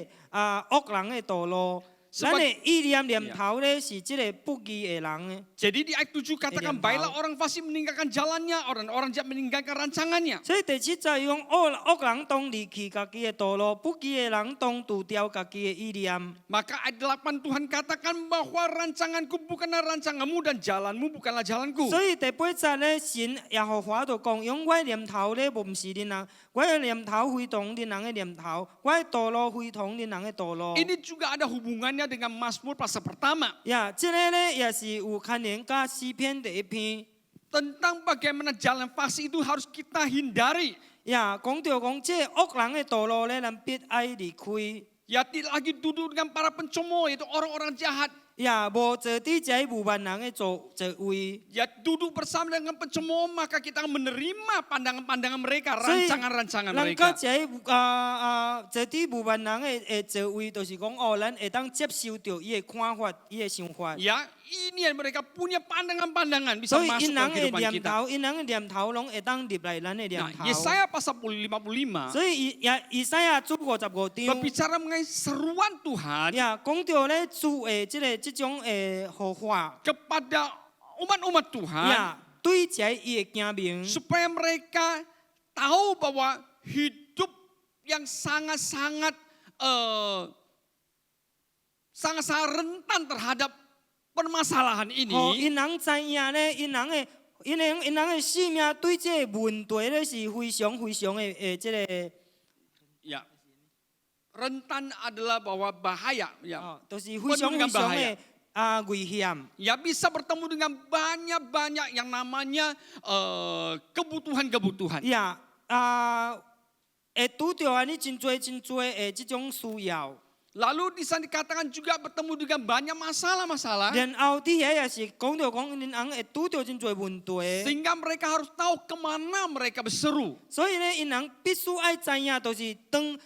恶人的道路。咱的意念念头咧是这个不义的人的。 Jadi di ayat 7 katakan, baiklah orang fasik meninggalkan jalannya, orang jahat meninggalkan rancangannya. 所以第7节讲，恶人當離棄家己的道路，不義的人當除掉家己的意念。 Maka ayat 8 Tuhan katakan bahwa rancanganku bukanlah rancanganmu dan jalanmu bukanlah jalanku. 所以第8節咧，神耶和華就講：用我的念頭咧，無唔是恁人，我的念頭非同恁人的念頭，我的道路非同恁人的道路。 Ini juga ada hubungannya dengan Mazmur pasal pertama. 呀，這個咧也是有牽連甲詩篇第1篇。 Tentang bagaimana jalan fasik itu harus kita hindari. 呀，講到講這惡人的道路咧，咱必愛離開。 Ya tidak lagi duduk dengan para pencemooh, yaitu orang-orang jahat. 呀，無坐佇這無萬人的座位。 Ya duduk bersama dengan pencemooh, maka kita menerima pandangan-pandangan mereka, 所以， rancangan-rancangan 咱 mereka. 甲這坐佇無萬人的座位，就是講咱會當接受到伊的看法、伊的想法。 Ya ini yang mereka punya pandangan-pandangan bisa 所以， masuk 因 dalam 人的 kehidupan 念 kita. 頭，因人的念頭，攏會當入來咱的念 Nah, 頭。 Yesaya pasal 55所以，以賽亞書55章， berbicara mengenai seruan Tuhan 呀，講到咧主的這種何話， kepada umat-umat Tuhan 呀，對這伊的行明， supaya mereka tahu bahwa hidup yang sangat-sangat sangat-sangat rentan terhadap permasalahan 哦， ini. 因人知影咧，因人的性命對這個問題咧是非常非常的這個。 Ya, rentan adalah bahwa bahaya. Ya, 哦，就是非常非常的危險。 ya bisa bertemu dengan banyak-banyak yang namanya kebutuhan-kebutuhan. 呀，會拄到安尼真多的這種需要。 Lalu di sana dikatakan juga bertemu dengan banyak masalah-masalah. 然後啲嘢也是講到講，因人會拄到真多問題。 Sehingga mereka harus tahu kemana mereka berseru. 所以咧，因人必須愛知影，就是當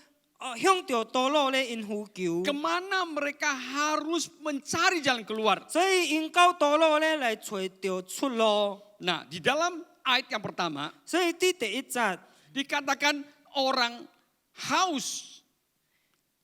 向着道路咧因呼求。 Kemana mereka harus mencari jalan keluar. 所以因到道路咧來找到出路。 Nah, di dalam ayat yang pertama 所以第1節， dikatakan orang haus.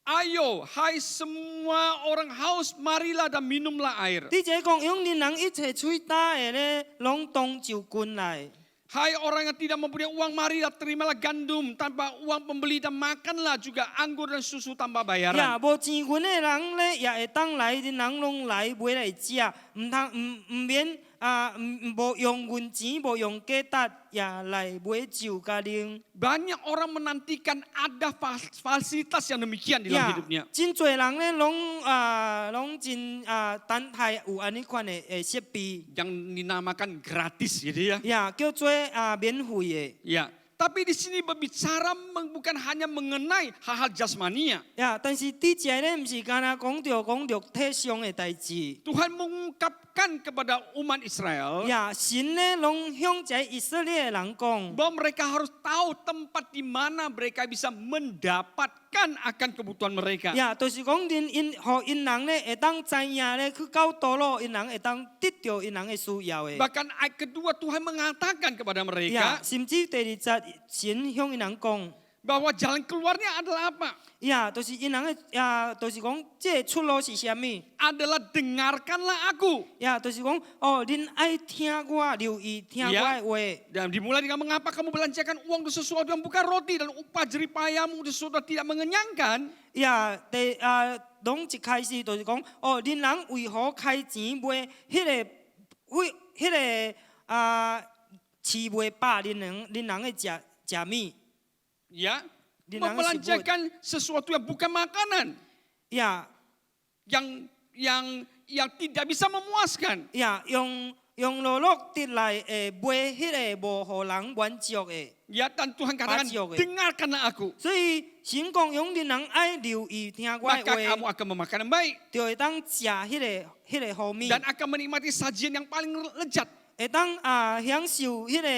Ayo, hai semua orang haus, marilah dan minumlah air. 第一講，用恁人一切嘴打的咧，攏當就滾來。 Hai orang yang tidak mempunyai uang, marilah terimalah gandum tanpa uang pembeli dan makanlah juga anggur dan susu tanpa 呀， bayaran. 無錢銀的人咧，也會當來，恁人攏來買來食，唔免無用銀錢，無用價值，也來買酒甲啉。 Banyak orang menantikan ada fasilitas yang demikian di dalam 呀 hidupnya. 真濟人咧，攏真等待有安尼款的設備， Yang dinamakan gratis gitu ya. 呀，叫做免費的。 Ya, tapi di sini berbicara bukan hanya mengenai hal-hal jasmania. 呀，但是第一咧，毋是干那講到體上的代志。 Tuhan mengungkapkan kepada umat Israel 呀，神咧攏向這以色列人講。 bahwa mereka harus tahu tempat di mana mereka bisa mendapatkan akan kebutuhan mereka. 呀，就是講因人咧會當知影咧去到道路，因人會當得到因人嘅需要嘅。 Bahkan ayat kedua Tuhan mengatakan kepada 呀， mereka 甚至第2節神向因人講， bahwa jalan keluarnya adalah apa? 呀，就是因人嘅就是講這個出路是啥物？ Adalah dengarkanlah aku. 呀，就是講恁愛聽我，留意聽我嘅話。 Dan dimulai dengan mengapa kamu belanjakan uang untuk sesuatu yang bukan roti dan upah jeripayamu untuk sesuatu yang tidak mengenyangkan. 呀，攏一開始就是講，恁人為何開錢買迄個飼袂飽恁人嘅食物？ Ya, Dinangan membelanjakan sesuatu yang bukan makanan, 呀 yang tidak bisa memuaskan. 呀，用落落得來買迄個無互人滿足嘅。 Ya, dan Tuhan katakan, Pasio, dengarkanlah aku, 所以神講，用恁人愛留意聽我 maka 嘅 kamu 話， akan memakan yang baik 就會當食迄個好物， dan akan menikmati sajian yang paling lezat. 會當享受迄個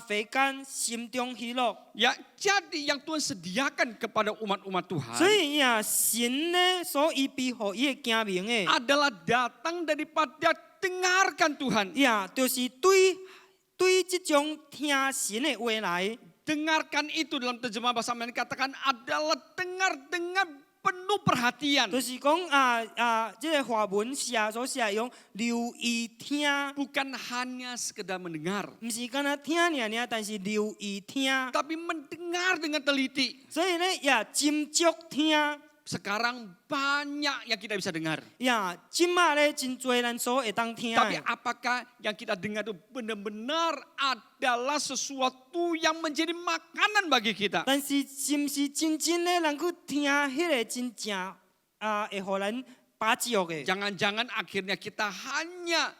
肥甘心中喜樂。 Ya, jadi yang Tuhan sediakan kepada umat-umat 所 Tuhan 以呀，神呢所預備互伊嘅行明嘅， adalah datang daripada dengarkan Tuhan. 呀，就是對這種聽神嘅話來。 Dengarkan itu dalam terjemahan bahasa Melayu dikatakan adalah dengar penuh perhatian. 就是讲这个华文写所写用留意听， Bukan hanya sekedar mendengar, 唔是干那听尔，但是留意听。 tapi mendengar dengan teliti. 所以呢，也斟酌听。 Sekarang banyak yang kita bisa dengar. 呀，今嘛咧真多人所会当听 Tapi 的。 apakah yang kita dengar itu benar-benar adalah sesuatu yang menjadi makanan bagi kita? 但是是唔是真正咧能够听迄个真正会互人把握的？ Jangan-jangan akhirnya kita hanya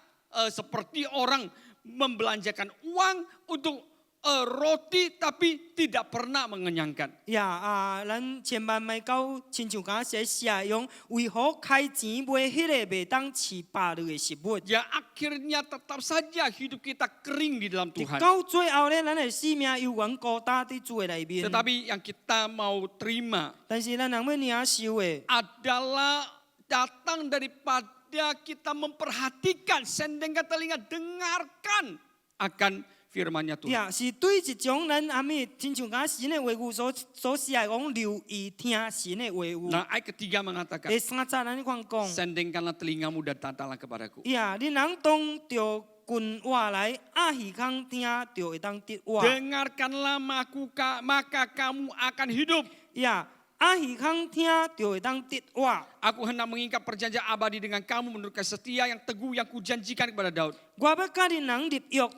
seperti orang membelanjakan uang untuk roti tapi tidak pernah mengenyangkan. 呀咱千万莫搞亲像刚写用为何开钱买迄个袂当吃饱的食物？ Ya akhirnya tetap saja hidup kita kering di dalam Tuhan. 到最后咧，咱的生命永远孤单伫主的内面。 Tetapi yang kita mau terima 但是咱人要领受的， adalah datang daripada kita memperhatikan, sendengkan telinga, dengarkan akan firman-Nya Tuhan. 呀，是对一种咱阿咪亲像刚神的话语所写讲留意听神的话语。 Nah, ayat ketiga mengatakan, 第三节咱看讲， sendengkanlah telingamu dan tatalah kepadaku. 呀，你人当着君话来，耳康听就会当得话。 Dengarkanlah maka kamu akan hidup. 呀，耳康听就会当得话。 Aku hendak mengikat perjanjian abadi dengan kamu menurut kasih setia yang teguh yang kujanjikan kepada Daud. 我要甲你人立约，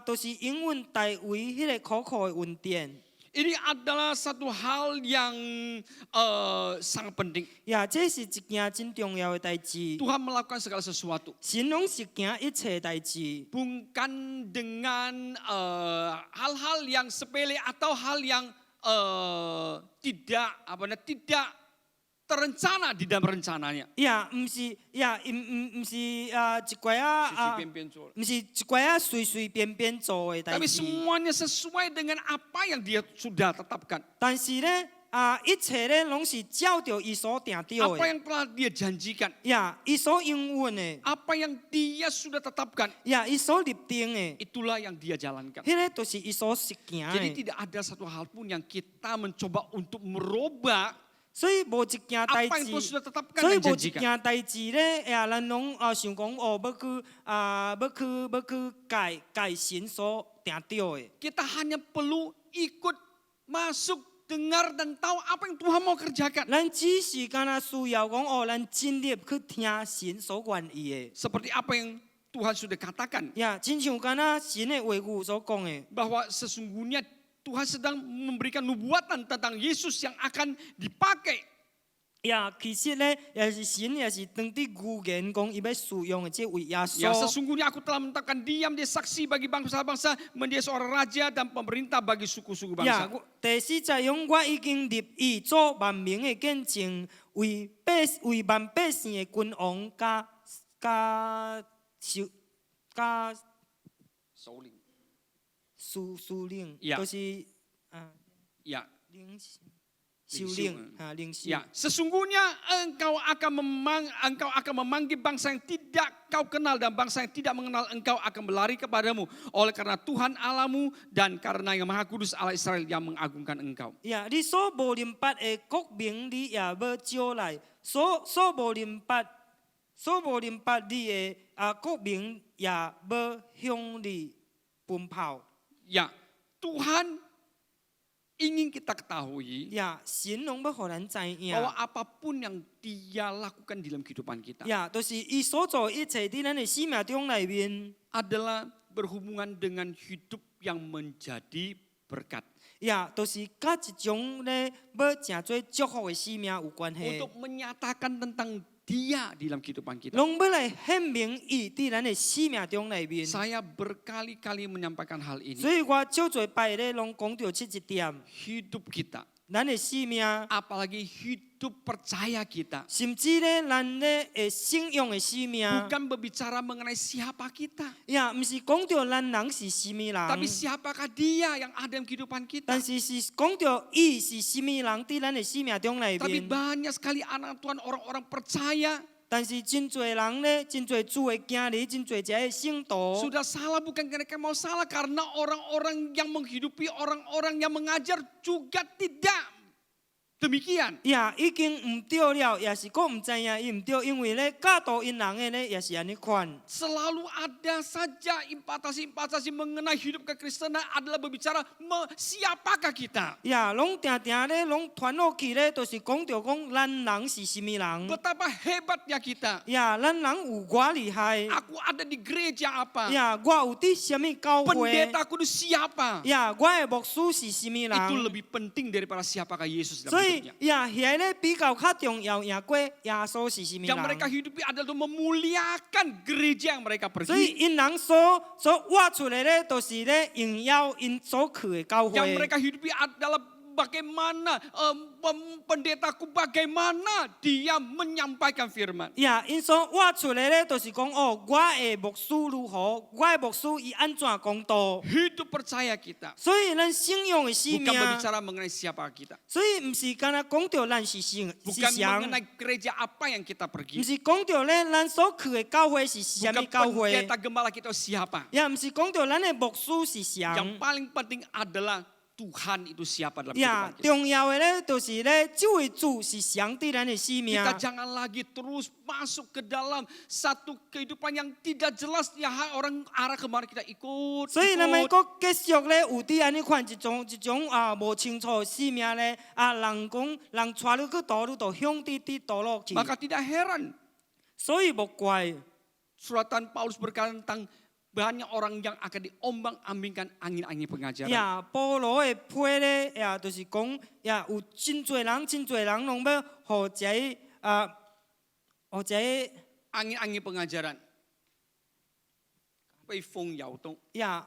就是永远大为迄个苦苦的恩典。 Ini adalah satu hal yang sangat penting. 呀，这是一件真重要的代志。 Tuhan melakukan segala sesuatu. 神拢是行一切代志， Bukan dengan hal-hal yang sepele atau hal yang tidak terencana di dalam rencananya. 呀，唔是一寡唔是一寡随便做的代 Tapi 志。 semuanya sesuai dengan apa yang dia sudah tetapkan. 但是咧一切咧拢是照着伊所定着 Apa 的。 yang telah dia janjikan. 呀，伊所应允的， Apa yang dia sudah tetapkan. 呀，伊所立定的， Itulah yang dia jalankan. 迄个就是伊所实行 Jadi 的。 tidak ada satu hal pun yang kita mencoba untuk merubah 所以无一件代 apa yang Tuhan 志， sudah tetapkan 所以 dan 无一 janjikan. 件代志咧，咱拢想讲要去改神所定着的。 Kita hanya perlu ikut masuk, dengar dan tahu apa yang Tuhan mau kerjakan. 咱只是敢若需要讲咱尽力去听神所愿意的。 Seperti apa yang Tuhan sudah katakan. 呀，真像敢若神的话语所讲的。 Bahwa sesungguhnya Tuhan sedang memberikan nubuatan tentang Yesus yang akan dipakai. 呀，其实咧，也是神也是当地预言讲，伊要使用的这位耶 Ya 稣。 sesungguhnya aku telah menetapkan dia menjadi saksi bagi bangsa-bangsa, menjadi seorang raja dan pemerintah bagi suku-suku 呀 bangsa.，第四节用我已经立意做万民的见证，为万百姓的君王加首领，呀都是Ya, 领袖。 ya, sesungguhnya engkau akan memanggil bangsa yang tidak kau kenal dan bangsa yang tidak mengenal engkau akan berlari kepadamu oleh karena Tuhan Allahmu dan karena yang Maha Kudus Allah Israel yang mengagungkan engkau. 呀，你所无明白的国民，你也要招来；所无明白你的国民，也要向你奔跑。 Ya, Tuhan ingin kita ketahui 呀，神拢要互咱知影。 bahwa apapun yang Dia lakukan di dalam kehidupan kita 呀，就是伊所做一切伫咱的生命中内面， adalah berhubungan dengan hidup yang menjadi berkat. 呀，就是甲一种咧要诚做祝福的生命有关系。 Untuk menyatakan tentang Dia di dalam kehidupan kita. 拢要来显明伊伫咱的生命中内面。 Saya berkali-kali menyampaikan hal ini. 所以我少做摆咧，拢讲到这一点， Hidup kita, 咱的生命， apalagi hidup percaya kita, 甚至咧咱咧信仰的生命， bukan berbicara mengenai siapa kita, 呀，毋是讲到咱人是什么 tapi 人， siapakah Dia yang ada dalam kehidupan kita. 但是是讲到伊是什么人伫咱的生命中内 Tapi 面。 banyak sekali anak Tuhan orang-orang percaya 但是真侪人咧，真侪主的囝儿，真侪遮的圣徒。 sudah salah bukan karena mereka mau salah karena orang-orang yang menghidupi orang-orang yang mengajar juga tidak Demikian. 已经唔对了，也是佫唔知影伊唔对，因为咧教导因人嘅咧也是安尼款。 Selalu ada saja impatasi mengenai hidup kekristenan adalah berbicara siapakah kita. 拢定定咧，拢传落去咧，就是讲着讲咱人是什么人。 Betapa hebatnya kita. 咱人有偌厉害。 Aku ada di gereja apa. 我有伫什么教会。 Pendetaku itu siapa. 我嘅牧师是什么 Itu 人。 lebih penting daripada siapakah Yesus dalam 所以 hidupnya. 遐咧比较较重要，赢过耶稣是什么 Yang mereka 人。 hidupi adalah memuliakan gereja yang mereka 所以 pergi. 因人所挖出来咧，都是咧荣耀因所去嘅教 Yang 会。 mereka hidupi adalah bagaimana pendetaku bagaimana dia menyampaikan firman. 因所挖出来咧，就是讲我的牧师如何，我的牧师伊安怎讲道。 Hidup percaya kita 所以咱信仰的生 bukan 命， berbicara mengenai siapa kita. 所以唔是干那讲到咱是谁， Bukan 是谁， mengenai gereja apa yang kita 唔 pergi. 是讲到咧咱所去的教会是什么 Bukan 教会， pendeta gembala kita siapa. 也唔是讲到咱的牧师是谁。 Yang paling penting adalah Tuhan itu siapa dalam kehidupan kita. 重要的咧，就是咧，这位主是上帝咱的生命。 Kita jangan lagi terus masuk ke dalam satu kehidupan yang tidak jelas ya orang arah kemana kita ikut. 所以咱咪个继续咧，有啲安尼款一种无清楚的生命咧，人讲人带你去道路，就向啲道路去。 Maka tidak heran 所以无怪， suratan Paulus berkata tentang banyak orang yang akan diombang-ambingkan angin-angin pengajaran. 保罗的批咧，就是讲，有真侪人拢要互这互这 Angin-angin pengajaran. 被风摇动.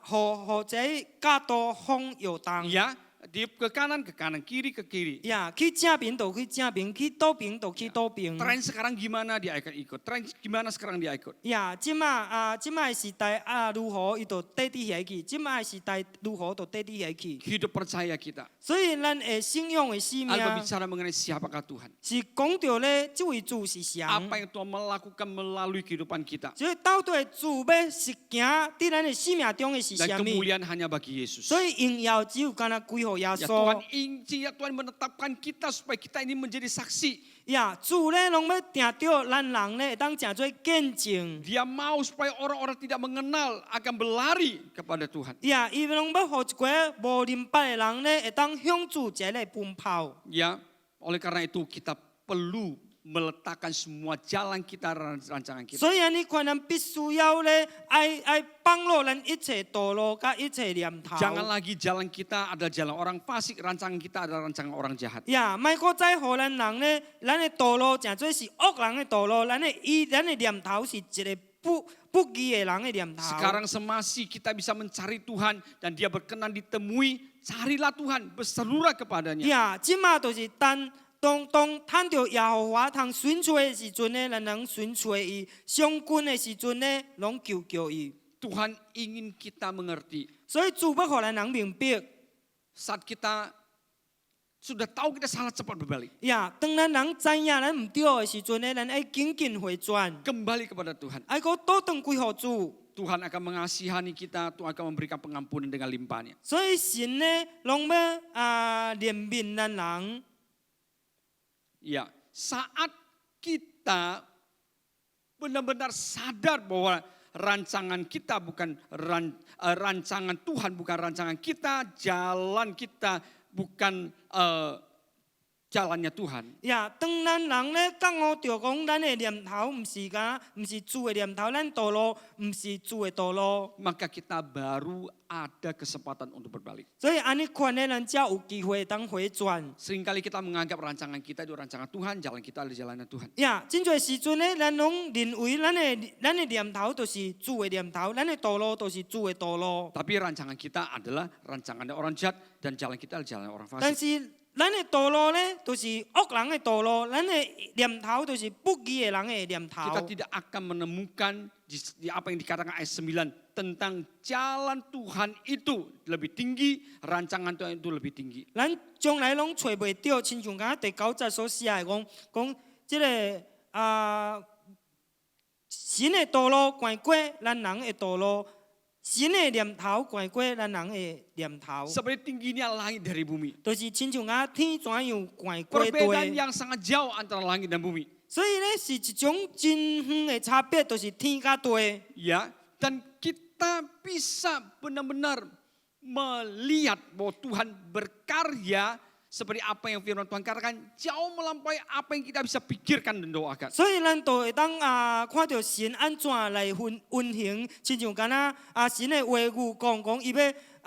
互这教导风摇动。 Ya, di ke kanan, kiri, ke kiri. 去正边就去正边，去倒边就去倒边。 Tren sekarang gimana dia akan ikut. Tren gimana sekarang dia ikut. 即摆时代如何，伊就跟伫遐去；即摆时代如何，就跟伫遐去。 Hidup percaya kita. 所以咱的信仰的生命 Alba bicara mengenai siapakah Tuhan. 是讲到咧，这位主是谁？ Apa yang Tuhan melakukan melalui kehidupan kita. 所以到底主要是行伫咱的生命中的是 Dan 啥物？ kemuliaan hanya bagi Yesus. 所以荣耀只有干那归乎耶 Ya 稣 Tuhan。Tuhan menetapkan kita supaya kita ini menjadi saksi. 主咧拢要定着咱人咧，会当诚做见证。 Dia mau supaya orang-orang tidak mengenal akan berlari kepada Tuhan. 伊拢要互一寡无明白的人咧，会当向主一个奔跑。 Ya, oleh karena itu kita perlu meletakkan semua jalan kita, rancangan kita. 所以安尼款，咱必须要咧，爱放落咱一切道路甲一切念头。 Jangan lagi jalan kita adalah jalan orang fasik, rancangan kita adalah rancangan orang jahat. 莫搁再互咱人咧，咱的道路诚做是恶人的道路，咱的念头是一个不义的人的念头。 Sekarang semasi kita bisa mencari Tuhan dan dia berkenan ditemui, carilah Tuhan, berserulah kepadanya. 即马就是当趁着耶和华通寻找的时阵咧，咱能寻找伊；上君的时阵咧，拢求伊。 Tuhan ingin kita mengerti 所以主要互咱人明白， saat kita sudah tahu kita salah cepat berbalik. 当咱人知影咱唔对的时阵咧，咱爱紧紧回转， Kembali kepada Tuhan. 爱搁倒转归互主。 Tuhan akan mengasihani kita, Tuhan akan memberikan pengampunan dengan limpahnya. 所以神咧，拢要怜悯咱人。 Ya, saat kita benar-benar sadar bahwa rancangan kita bukan rancangan Tuhan, bukan rancangan kita, jalan kita bukan jalannya Tuhan. 当咱人咧觉悟着讲，咱的念头毋是主的念头，咱道路毋是主的道路， Maka kita baru ada kesempatan untuk berbalik. 所以安尼款咧，咱才有机会当回转。 Seringkali kita menganggap rancangan kita itu rancangan Tuhan, jalan kita adalah jalannya Tuhan. 真侪时阵咧，咱拢认为咱的念头就是主的念头，咱的道路就是主的道路。 Tapi rancangan kita adalah rancangannya orang jahat dan jalan kita adalah jalan orang 但 fasik. 是咱的道路咧，就是恶人的道路，咱的念头就是不义的人的念头。 Kita tidak akan menemukan di apa yang dikatakan ayat 9 tentang jalan Tuhan itu lebih tinggi, rancangan Tuhan itu lebih tinggi. 咱将来拢找袂到，亲像刚第9节所写的讲这个神的道路悬过咱人的道路，神的念头悬过咱人的念头， Seperti tingginya langit dari bumi. 就是亲像啊天怎样悬过 Perbedaan 地。 yang sangat jauh antara langit dan bumi. 所以咧是一种真远的差别，就是天甲地。 Ya, dan kita bisa benar-benar melihat bahwa Tuhan berkarya seperti apa yang firman Tuhan katakan jauh melampaui apa yang kita bisa pikirkan dan doakan. 所以咱都会当看到神安怎来运行，亲像敢若神的话语讲伊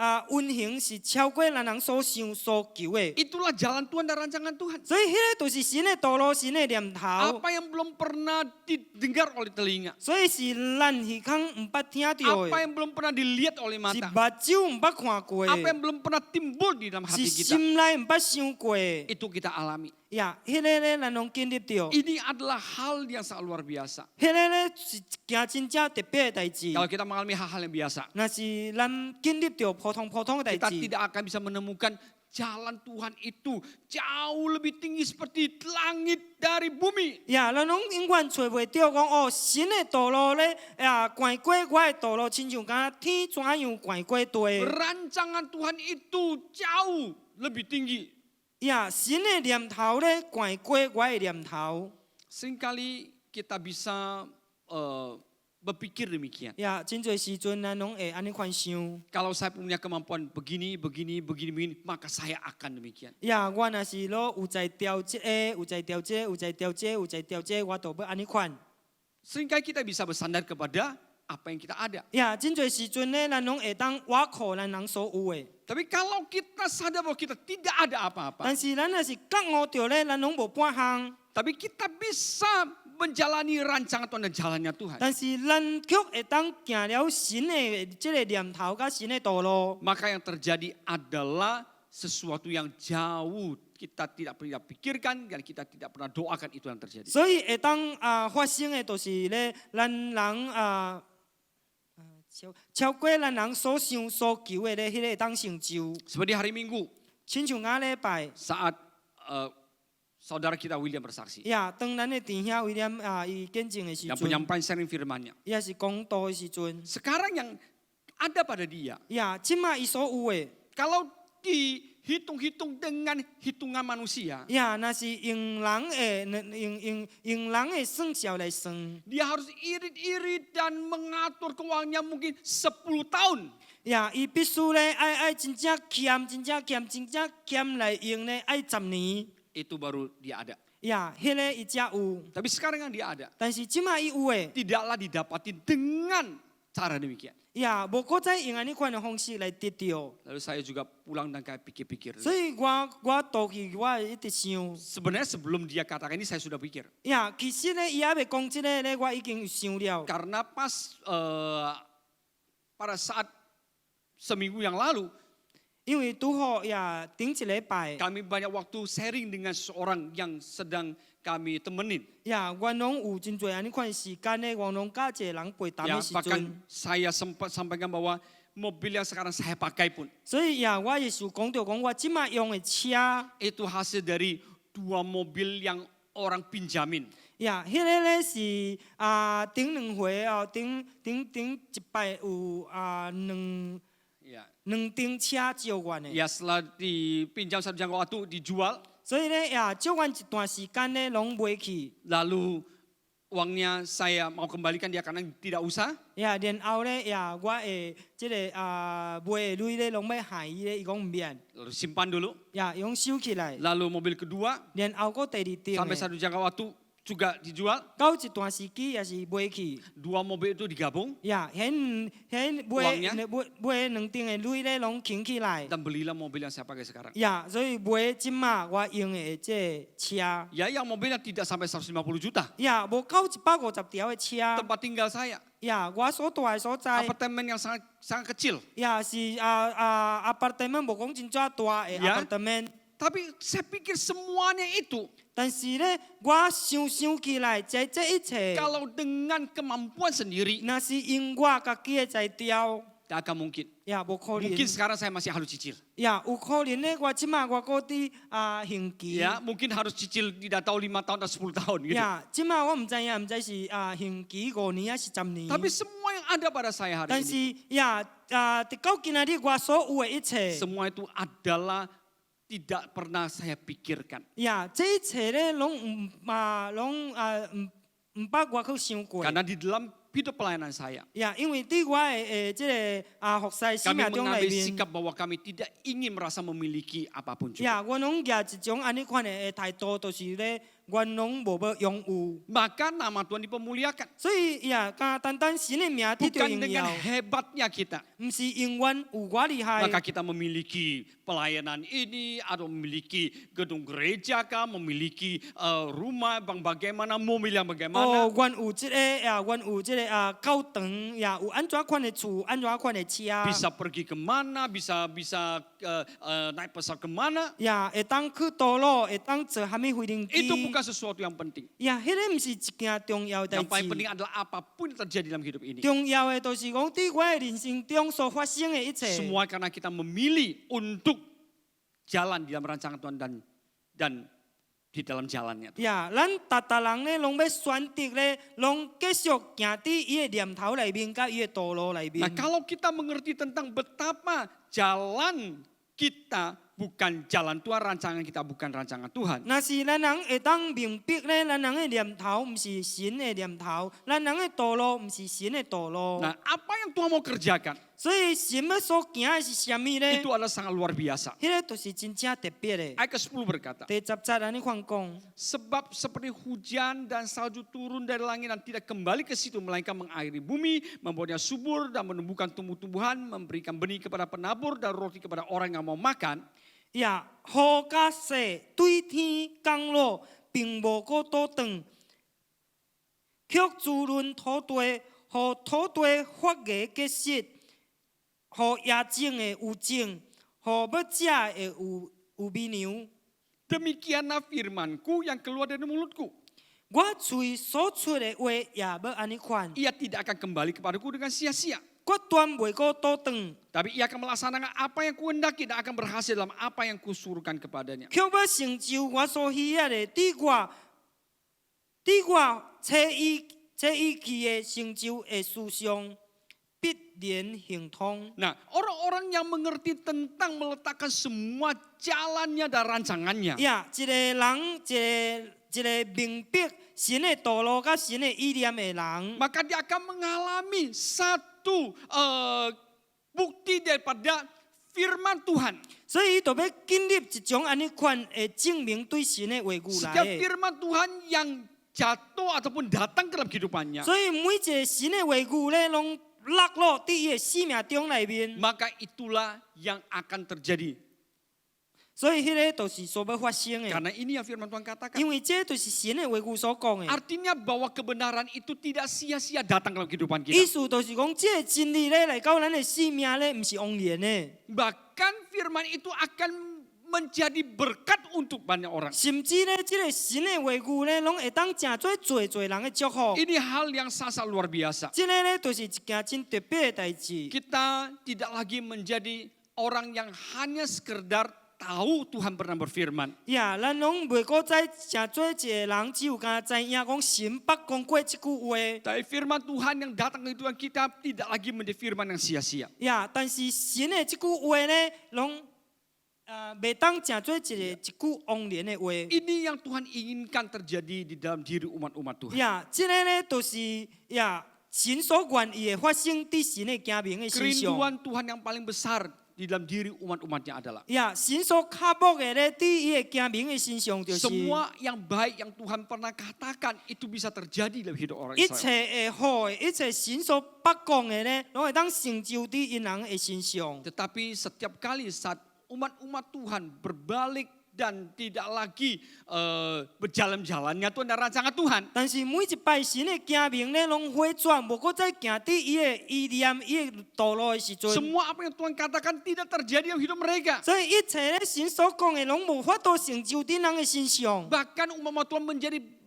要运行是超过咱人所想所求的。 Itulah jalan Tuhan dan rancangan Tuhan. 所以迄个就是神的道路，神的念头。 Apa yang belum pernah didengar oleh telinga. 所以是咱耳孔毋捌听到 Apa 的， yang belum pernah dilihat oleh 是 mata. 目睭毋捌看过 Apa 的， yang belum pernah timbul di dalam 是 hati kita. 心内毋捌想过的。 Itu kita alami. 呀，迄个咧咱拢经历到， Ini adalah hal yang sangat luar biasa. 迄个咧是一件真正特别的代志。 Kalau kita mengalami hal-hal yang biasa, 那是咱经历到普通的代 kita 志。 tidak akan bisa menemukan jalan Tuhan itu jauh lebih tinggi seperti langit dari bumi. 呀，咱拢永远找袂到讲哦，神的道路咧，悬过我的道路，亲像敢若天怎样悬过地。 Rancangan Tuhan itu jauh lebih tinggi. 呀，神的念头咧悬过我的念头。 Seringkali kita bisa berpikir demikian. 呀，真侪时阵咱拢会安尼款想。 Kalau saya punya kemampuan begini, maka saya akan demikian. 呀，我若是咯有在调这个，有在调这，有在调这，有在调这，我都要安尼款。 Seringkali kita bisa bersandar kepada apa yang kita ada. 呀，真侪时阵咧，咱拢会当倚靠咱人所有的。 Tapi kalau kita sadar bahwa kita tidak ada apa-apa, 但是咱若是觉悟着咧，咱拢无半项。 tapi kita bisa menjalani rancangan Tuhan dan jalannya Tuhan, 但是咱却会当行了神的这个念头甲神的道路， maka yang terjadi adalah sesuatu yang jauh kita tidak pernah pikirkan dan kita tidak pernah doakan itu yang terjadi. 所以会当发生的，就是咧咱人超过咱人所想所求的咧，迄个会当成就。 Seperti hari Minggu 亲像礼拜， saat saudara kita William bersaksi 呀，当咱的弟兄威廉伊见证的时 dan 阵， penyampaian sharing firman-Nya. 也是讲道的时阵， Sekarang yang ada pada dia, 呀，即马伊所有的， kalau dihitung-hitung dengan hitungan manusia, 呀，那是用人的用人的算数来算。 dia harus irit-irit dan mengatur keuangannya mungkin 10 tahun. 呀，伊必须咧爱真正欠来用咧，爱10年。 Itu baru dia ada. 呀，迄个伊才有， Tapi sekarang yang dia ada, 但是即马伊有诶， tidaklah didapati dengan cara demikian. 呀，无搁再用安尼款的方式来得到。 Lalu saya juga pulang dan kayak pikir-pikir. 所以我倒去，我一直想， Sebenarnya sebelum dia katakan ini saya sudah pikir. 呀，其實咧，伊還未講即個咧，我已經有想了。 Karena pas pada saat seminggu yang lalu, 因為拄好呀，頂一禮拜， kami banyak waktu sharing dengan seorang yang sedang kami temenin. 呀，我攏有真濟安尼款時間咧，我攏甲一個人陪談 Ya, 的時陣， bahkan saya sempat sampaikan bahwa mobil yang sekarang saya pakai pun 所以呀，我也是有講到講，我即馬用的車， itu hasil dari 2 mobil yang orang pinjamin. 呀，迄個咧是頂兩回哦，頂一擺有Ya. 兩頂車借阮的， Ya, setelah dipinjam satu jangka waktu dijual, 所以咧呀，借阮一段時間咧，攏袂去。 lalu uangnya saya mau kembalikan dia karena tidak usah. 呀，然後咧呀，我會即個買的鐳咧，攏要害伊咧，伊講唔免。 Lalu simpan dulu. 呀，用收起來， Lalu mobil kedua 然後個第二頂 sampai 的， satu jangka waktu juga dijual. 到一段時機也是袂去。 2 mobil itu digabung 呀，迄買王呀買兩頂的鐳咧，攏傾起來。 dan belilah mobil yang saya pakai sekarang. 呀，所以買即馬我用的這車， Ya, yang mobilnya tidak sampai 150 juta. 呀，無到150條的車。 Tempat tinggal saya, 呀，我所住的所在， apartemen yang sangat kecil. 呀是apartemen 無講真正大的呀 apartemen。 Tapi saya pikir semuanya itu 但是咧，我想起來，這一切， kalau dengan kemampuan sendiri 那是因我家己的才調， tidak akan mungkin. 也無可能。 Mungkin sekarang saya masih harus cicil. 也有可能咧，我即馬我嗰啲刑期， Ya, mungkin harus cicil tidak tahu 5 tahun atau 10 tahun gitu. 呀，即馬我唔知影，唔知是刑期5年還是10年。 Tapi semua yang ada pada saya 但 hari 是 ini, 呀直到今仔日我所有的一切， semua itu adalah tidak pernah saya pikirkan. 呀这一切咧，拢唔捌我去想过。 Karena di dalam hidup pelayanan saya, 呀，因为伫我的这个服侍生 kami 命中内 mengambil 面， sikap bahwa kami tidak ingin merasa memiliki apapun juga. 呀，我拢举一种安尼款的态度，就是咧，我拢无要拥有。 Maka nama Tuhan dipermuliakan. 所以呀，单单神的名得到 Bukan 荣 dengan 耀， hebatnya kita, 唔是因为有我厉害。 maka kita memiliki pelayanan ini, atau memiliki gedung gereja kah, memiliki rumah, bagaimana, mobil yang 哦， bagaimana. 阮有即、个呀，阮有即、个教堂呀，有安怎款的厝，安怎款的车， Bisa pergi kemana, bisa naik pesawat kemana. 呀，会当去道路，会当坐虾米飞行 Itu 机， bukan sesuatu yang penting. 呀，迄、个毋是一件重要的 Yang 代 paling penting 志。 adalah apapun yang terjadi dalam hidup ini. 重要的就是讲，伫我的人生中所发生的一切， Semua karena kita memilih untuk jalan di dalam rancangan Tuhan dan di dalam jalannya. 呀，咱逐人咧，拢要选择咧，拢继续行伫伊的念头内面，甲伊的道路内面 Nah,。kalau kita mengerti tentang betapa jalan kita bukan jalan Tuhan, rancangan kita bukan rancangan Tuhan. 若是咱人会当明白咧，咱人的念头毋是神的念头，咱人的道路毋是神的道路。 Nah, apa yang Tuhan mau kerjakan 所以神要所行的是啥物咧？ itu adalah sangat luar biasa. 迄个就是真正特别的。 Ayat ke-10 berkata, 第10节安尼款讲， sebab seperti hujan dan salju turun dari langit dan tidak kembali ke situ, melainkan mengairi bumi, membuatnya subur dan menumbuhkan tumbuh-tumbuhan, memberikan benih kepada penabur dan roti kepada orang yang mau makan. 呀，雨甲雪对天降落，并无过倒转，却滋润土地，互土地发芽结实，互野种的有种，互要食的有美牛。 Demikianlah firmanku yang keluar dari mulutku. 我嘴所出的话也要安尼款， Ia tidak akan kembali kepadaku dengan sia-sia. 我断袂过倒转， Tapi ia akan melaksanakan apa yang kuhendaki dan akan berhasil dalam apa yang kusuruhkan kepadanya. 却要成就我所喜爱的，伫我切意去的成就的事上，必然行通。 Nah, orang-orang yang mengerti tentang meletakkan semua jalannya dan rancangannya, 呀，一个人，一个明白神的道路甲神的意念的人， maka dia akan mengalami satu bukti daripada firman Tuhan. 所以伊就要建立一种安尼款的证明对神的话语 Setiap 来的。 firman Tuhan yang jatuh ataupun datang ke dalam kehidupannya, 所以每一个神的话语咧，拢落落伫伊的生命中内面。 maka itulah yang akan terjadi. 所以迄个就是所要发生的， Karena ini yang firman Tuhan katakan. 因为这就是神的话语所讲的。 Artinya bahwa kebenaran itu tidak sia-sia datang dalam kehidupan 意 kita. 思就是讲，这个真理咧来到咱的生命咧，毋是枉然的， Bahkan firman itu akan menjadi berkat untuk banyak orang. 甚至咧，这个神的话语咧，拢会当正做人的祝福。 Ini hal yang sangat luar biasa. 这个咧，就是一件真特别的代志。 Kita tidak lagi menjadi orang yang hanya sekedar tahu Tuhan pernah berfirman. 呀，咱拢袂过再正做一个人，只有敢知影讲神捌讲过这句话。 Tapi firman Tuhan yang datang ke kehidupan kita tidak lagi menjadi firman yang sia-sia. 呀，但是神的这句话咧，拢袂当正做一句枉然的话。 Ini yang Tuhan inginkan terjadi di dalam diri umat-umat Tuhan. 呀，这个咧，就是呀，神所愿意的发生伫神的家民的身上。 Kerinduan Tuhan yang paling besar di dalam diri umat-umatnya adalah 呀，神所卡慕的咧，伫伊的家民的身上，就是 semua yang baik yang Tuhan pernah katakan itu bisa terjadi dalam hidup orang 一 Israel. 切的好的，一切神所捌讲的咧，拢会当成就伫因人的身上。 Tetapi setiap kali saat umat-umat Tuhan berbalik dan tidak lagi berjalan-jalannya Tuhan dan rancangan Tuhan, 但是每一摆神的家民咧，拢回转，无搁再行伫伊的意念、伊的道路的时阵， semua apa yang Tuhan katakan tidak terjadi dalam hidup mereka. 所以一切咧神所讲的，拢无法度成就伫人的身上。 Bahkan umat Tuhan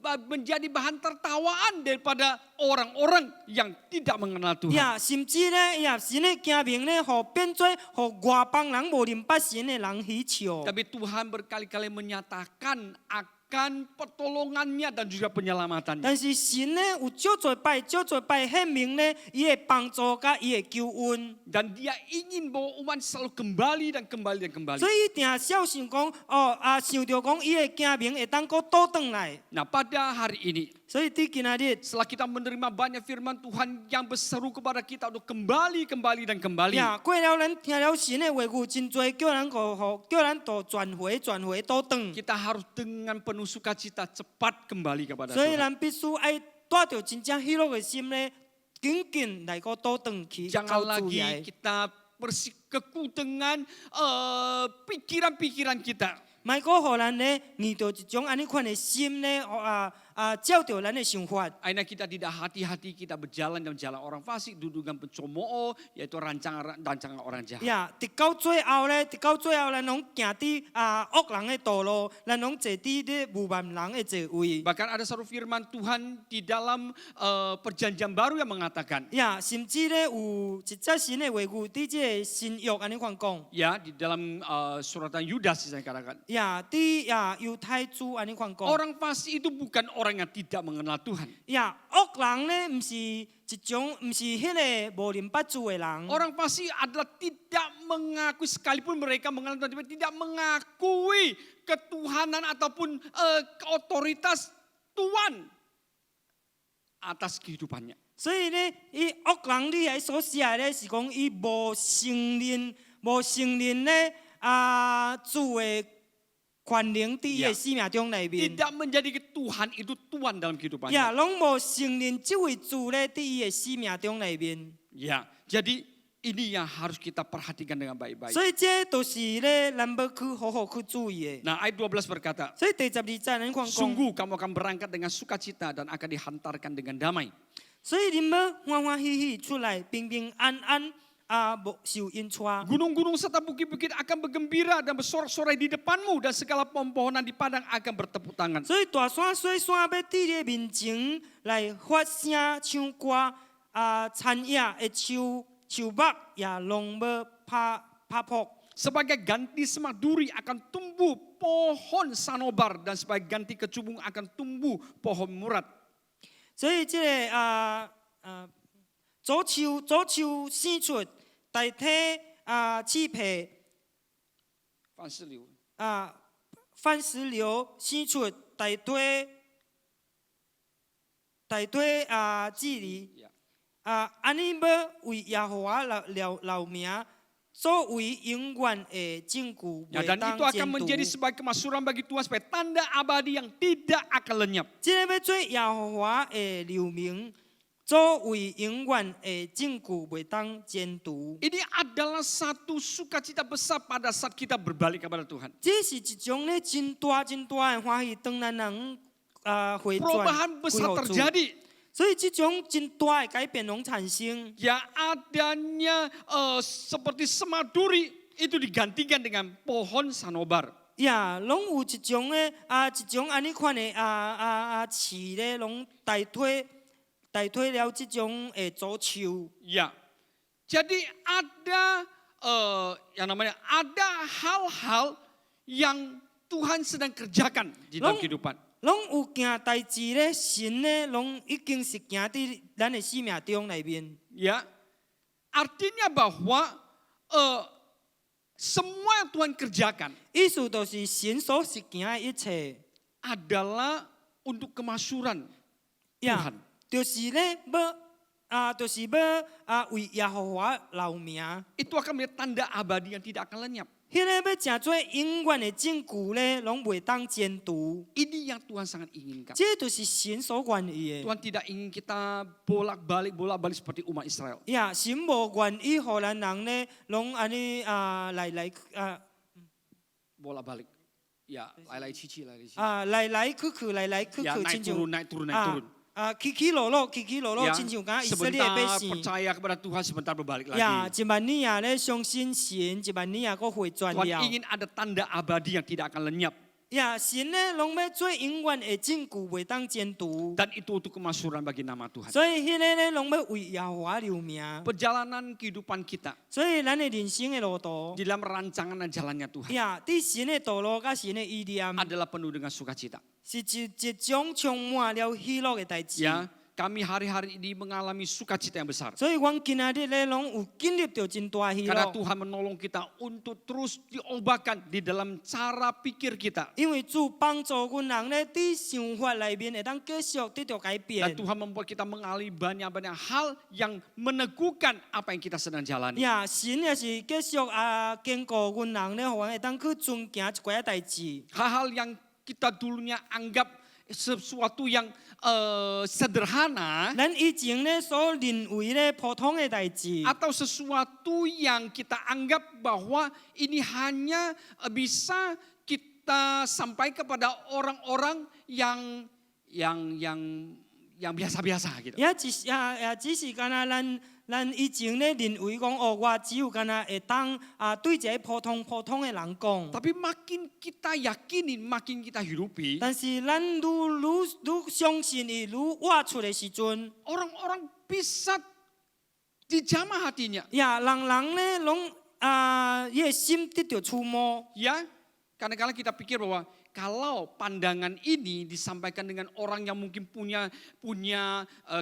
menjadi bahan tertawaan daripada orang-orang yang tidak mengenal Tuhan. 呀，甚至咧，呀，神的家民咧，互变做互外邦人无认捌神的人喜笑。 Tapi Tuhan berkali-kali menyatakan akan pertolongannya dan juga penyelamatannya. 但是神呢有少做摆显明呢，伊的帮助甲伊的救恩。 Dan dia ingin bahwa umat selalu kembali dan kembali dan kembali. 所以一定小想讲，想着讲伊的家名会当搁倒转来。 Nah pada hari ini 所以伫今仔日， setelah kita menerima banyak firman Tuhan yang berseru kepada kita untuk kembali dan kembali. 呀，过了咱听了神的话语真多，叫咱都转回倒转。 Kita harus dengan penuh sukacita cepat kembali kepada 所以 Tuhan. 咱必须爱带着真正喜乐的心呢，紧来个倒转去， Jangan 靠主 lagi 来。 kita bersikuku dengan pikiran-pikiran kita. 莫个互咱呢，遇到一种安尼款的心呢，照着咱的想法。 Akhirnya kita tidak hati-hati, kita berjalan dalam jalan orang fasik, duduk dengan pencomooh, yaitu rancangan orang jahat. 呀，直到最后呢，咱拢行伫恶人的道路，咱拢坐伫咧无万人的座位。 Bahkan ada satu firman Tuhan di dalam perjanjian baru yang mengatakan, 呀，甚至咧有一则神的话语，伫即个新约安尼款讲。 ya di dalam suratan Yudas saya katakan. 呀，伫犹太主安尼款讲。 Orang fasik itu bukan orang yang tidak mengenal Tuhan. 呀，恶人呢，毋是一种，毋是迄个无灵八主的人。 Orang fasik adalah tidak mengakui sekalipun mereka mengenal Tuhan, tapi tidak mengakui ketuhanan ataupun otoritas Tuhan atas kehidupannya. 所以呢，伊恶人你来所写咧是讲伊无承认咧主的权能伫伊的生命中内面。 Tidak menjadi Tuhan itu Tuhan dalam kehidupannya. 呀，拢无承认这位主咧伫伊的生命中内面。 Ya, jadi ini yang harus kita perhatikan dengan baik-baik. 所以这都是咧咱要去好好去注意的。 Nah, ayat 12 berkata, 所以第12节咱看讲， sungguh kamu akan berangkat dengan sukacita dan akan dihantarkan dengan damai. 所以恁要欢欢喜喜出来，平平安安无受因带。 Gunung-gunung serta bukit-bukit akan bergembira dan bersorak-sorai di depanmu dan segala pohon-pohonan di padang akan bertepuk tangan. 所以大山小山要伫你的面前来发声唱歌，田野的树木也拢要拍破。 Sebagai ganti semak duri akan tumbuh pohon sanobar dan sebagai ganti kecubung akan tumbuh pohon murad. 所以这个左树生出，代替刺皮番石榴生出，代替智利。 安尼要为耶和华留名，作为永远的证据， Ya, dan itu akan menjadi sebagai kemasyhuran bagi Tuhan sebagai tanda abadi yang tidak akan lenyap. 这个要做耶和华的留名，作为永远的证据，袂当监督。 Ini adalah satu sukacita besar pada saat kita berbalik kepada Tuhan. 这是一种咧真大的欢喜，当咱人回转 Perubahan 归 besar 互主。 terjadi. 所以这种真大的改变拢产生。 Ya adanya seperti semak duri itu digantikan dengan pohon sanobar. 呀，拢有一种咧一种安尼款的刺咧，拢代替了这种左树。 Ya, jadi ada yang namanya ada hal-hal yang Tuhan sedang kerjakan di dalam kehidupan. 拢有件代志咧，神咧，拢已经是行伫咱的生命中内面。 Ya, artinya bahwa semua yang Tuhan kerjakan 意思就是神所实行的一切， adalah untuk kemasyhuran 呀 Tuhan.，就是咧就是要为耶和华留名， Itu akan menjadi tanda abadi yang tidak akan lenyap. 迄个要成做永远的证据咧，拢袂当监督。 Ini yang Tuhan sangat inginkan. 这就是神所愿意的。 Tuhan tidak ingin kita bolak-balik seperti umat Israel. 呀，神无愿意互咱人咧，拢安尼来 Bolak-balik. Ya, lai-lai cici, lai-lai cici. 来去 Ya, 去， naik 亲 turun, 像 naik turun, naik turun. 起落落，Ya, 亲像讲以色列 sebentar 百姓。 percaya kepada Tuhan, sebentar berbalik 呀， lagi. 一万年啊咧相信神，一万年啊个回转 Tuhan 了。 ingin ada tanda abadi yang tidak akan lenyap. 呀，神呢，拢要做永远的证据，袂当监督。 Dan itu untuk kemasyhuran bagi nama Tuhan. 所以，迄个呢，拢要为耶和华留名。 Perjalanan kehidupan kita 所以，咱的人生的路途， di dalam rancangan dan jalannya Tuhan 呀，伫神的道路甲神的意念， adalah penuh dengan sukacita. 是一种充满了喜乐的代志。 Ya, kami hari-hari ini mengalami sukacita yang besar. 所以，阮今仔日咧，拢有经历到真大喜 Karena 乐。 Tuhan menolong kita untuk terus diubahkan di dalam cara pikir kita. 因为主帮助阮人咧，伫想法里面会当继续得到改 Dan 变。 Tuhan membuat kita mengalami banyak-banyak hal yang meneguhkan apa yang kita sedang jalani. 呀，神也是继续坚固阮人咧，互阮会当去遵行一寡代志。 Hal-hal yang kita dulunya anggap sesuatu yang sederhana 咱以前咧所认为咧普通的代志， atau sesuatu yang kita anggap bahwa ini hanya bisa kita sampaikan kepada orang-orang yang biasa-biasa gitu. 只是敢若咱以前咧认为讲哦，我只有敢若会当对一个普通的人讲。 Tapi makin kita yakinin, makin kita hidupi, 但是咱愈相信伊，愈活出的时阵， orang-orang bisa dijamah hatinya. 呀，人咧拢伊的心得到触摸。 Ya, kadang-kadang kita pikir bahwa kalau pandangan ini disampaikan dengan orang yang mungkin punya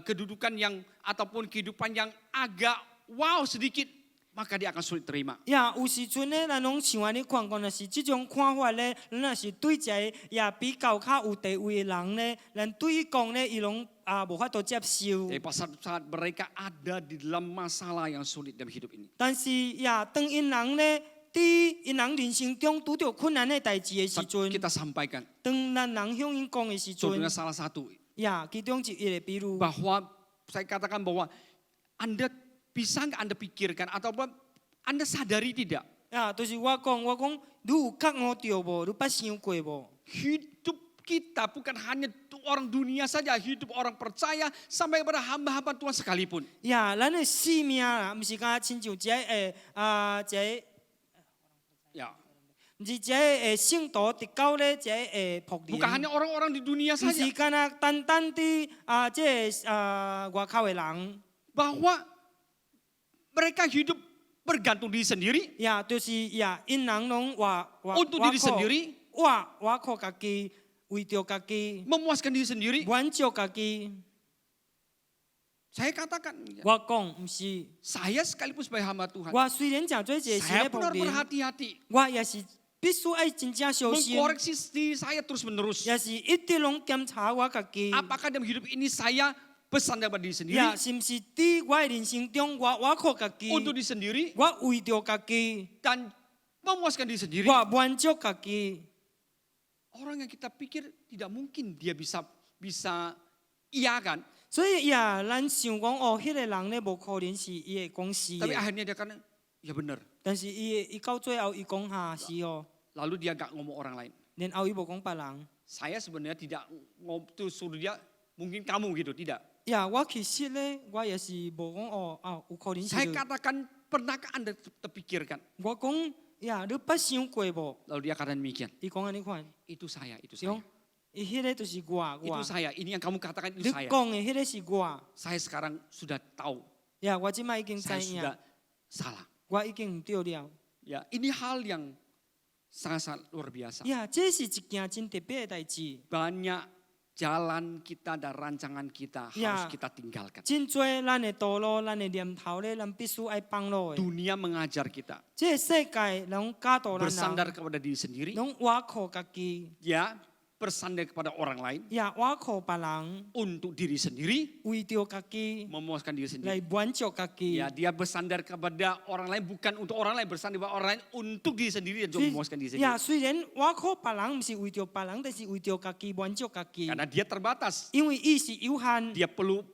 kedudukan yang ataupun kehidupan yang agak wow sedikit, maka dia akan sulit terima. 呀，有时阵咧，咱拢想安尼看，讲若是即种看法咧，咱若是对一个比较较有地位的人咧，咱对伊讲咧，伊拢无法度接受。 Jadi saat mereka ada di dalam masalah yang sulit dalam hidup ini. 但是呀，当因人咧，伫因人人生中拄着困难的代志的时阵， Kita sampaikan, 当咱人向因讲的时阵 contohnya，salah satu 呀，其中一个比如， bahwa saya katakan bahwa Anda bisa nggak Anda pikirkan ataupun Anda sadari tidak 呀，就是我讲，你有觉悟着无？你捌想过无？ hidup kita bukan hanya orang dunia saja, hidup orang percaya sampai kepada hamba-hamba Tuhan sekalipun. 呀，咱的生命啦，毋是敢亲像一个一个。 Ya, 毋是一个圣徒得到咧一个仆 bukan 人， hanya orang-orang di dunia 毋是 saja, 干那单单伫即个外口的人， bahwa mereka hidup bergantung diri sendiri 呀，就是呀，因人拢untuk diri sendiri, 我靠家己，为着家己， memuaskan diri sendiri. 满足家己。 Saya katakan, 我讲毋是， saya sekalipun sebagai hamba Tuhan, 我虽然诚做一个神 saya 的仆 benar 人， berhati-hati 我也是必须爱真正小心， mengkoreksi diri saya terus-menerus. 也是一直拢检查我家己。 Apakah dalam hidup ini saya bersandar pada diri sendiri, 呀，是毋是伫我的人生中，我靠家己， untuk diri sendiri 我为着家己， dan memuaskan diri sendiri? 我满足家己。 Orang yang kita pikir tidak mungkin dia bisa iya kan, 所以呀，咱想讲哦，迄个人咧无可能是伊会讲是 tapi 的， akhirnya dia kan ya benar. 但是伊到最后伊讲哈是哦， Lalu dia gak ngomong orang lain. 然后伊无讲别人。 Saya sebenarnya tidak tuh suruh dia mungkin kamu gitu, tidak. 呀，我其实咧，我也是无讲哦有可能是 Saya 你。 katakan, pernahkah Anda terpikirkan? 我讲呀，你捌想过无？ Lalu dia katakan demikian. 伊讲安尼款， Itu saya, itu 伊讲 saya. 伊迄个就是我， Itu saya, ini yang kamu katakan 你 itu saya. 讲的迄个是我。 Saya sekarang sudah tahu, 呀，我即摆已经知 saya 影 sudah，salah. 我已经毋对了。 Ya, ini hal yang sangat-sangat luar biasa. 呀，这是一件真特别的代志。 Banyak jalan kita dan rancangan kita Ya. harus kita tinggalkan. 真多咱的道路，咱的念头咧，咱必须爱放落的。 Dunia mengajar kita 这个世界拢教导咱 bersandar 人， kepada diri sendiri, 拢倚靠家己， ya, bersandar kepada orang lain 也倚靠别人， untuk diri sendiri, 为着家己 memuaskan diri 来 sendiri. 满足家己。 Ya, dia bersandar kepada orang lain bukan untuk orang lain, bersandar kepada orang lain untuk diri sendiri dan juga memuaskan diri 呀， sendiri. 虽然倚靠别人，毋是为着别人，但是为着家己满足家己， Karena dia terbatas, 因为伊是有限， dia perlu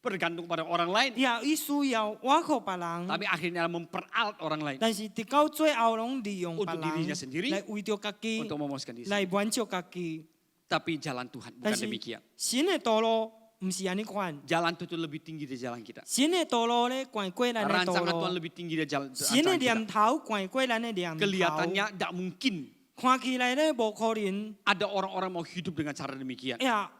bergantung pada orang lain, 呀，伊需要倚靠别人， tapi akhirnya memperalat orang lain 但是直到最后拢利用别 untuk dirinya sendiri, 人来为着家己 untuk memuaskan diri 来 sendiri. 满足家己。 Tapi jalan Tuhan 但 bukan 是 demikian. 神的道路毋是安尼款， Jalan Tuhan lebih tinggi dari jalan kita. 神的道路咧悬过咱的道 Rancangan Tuhan 路， lebih tinggi dari jalan 神的 rancangan 念 kita. 头悬过咱的念头。 Kelihatannya tidak mungkin 看起来咧无可能， Ada orang-orang mau hidup dengan cara demikian.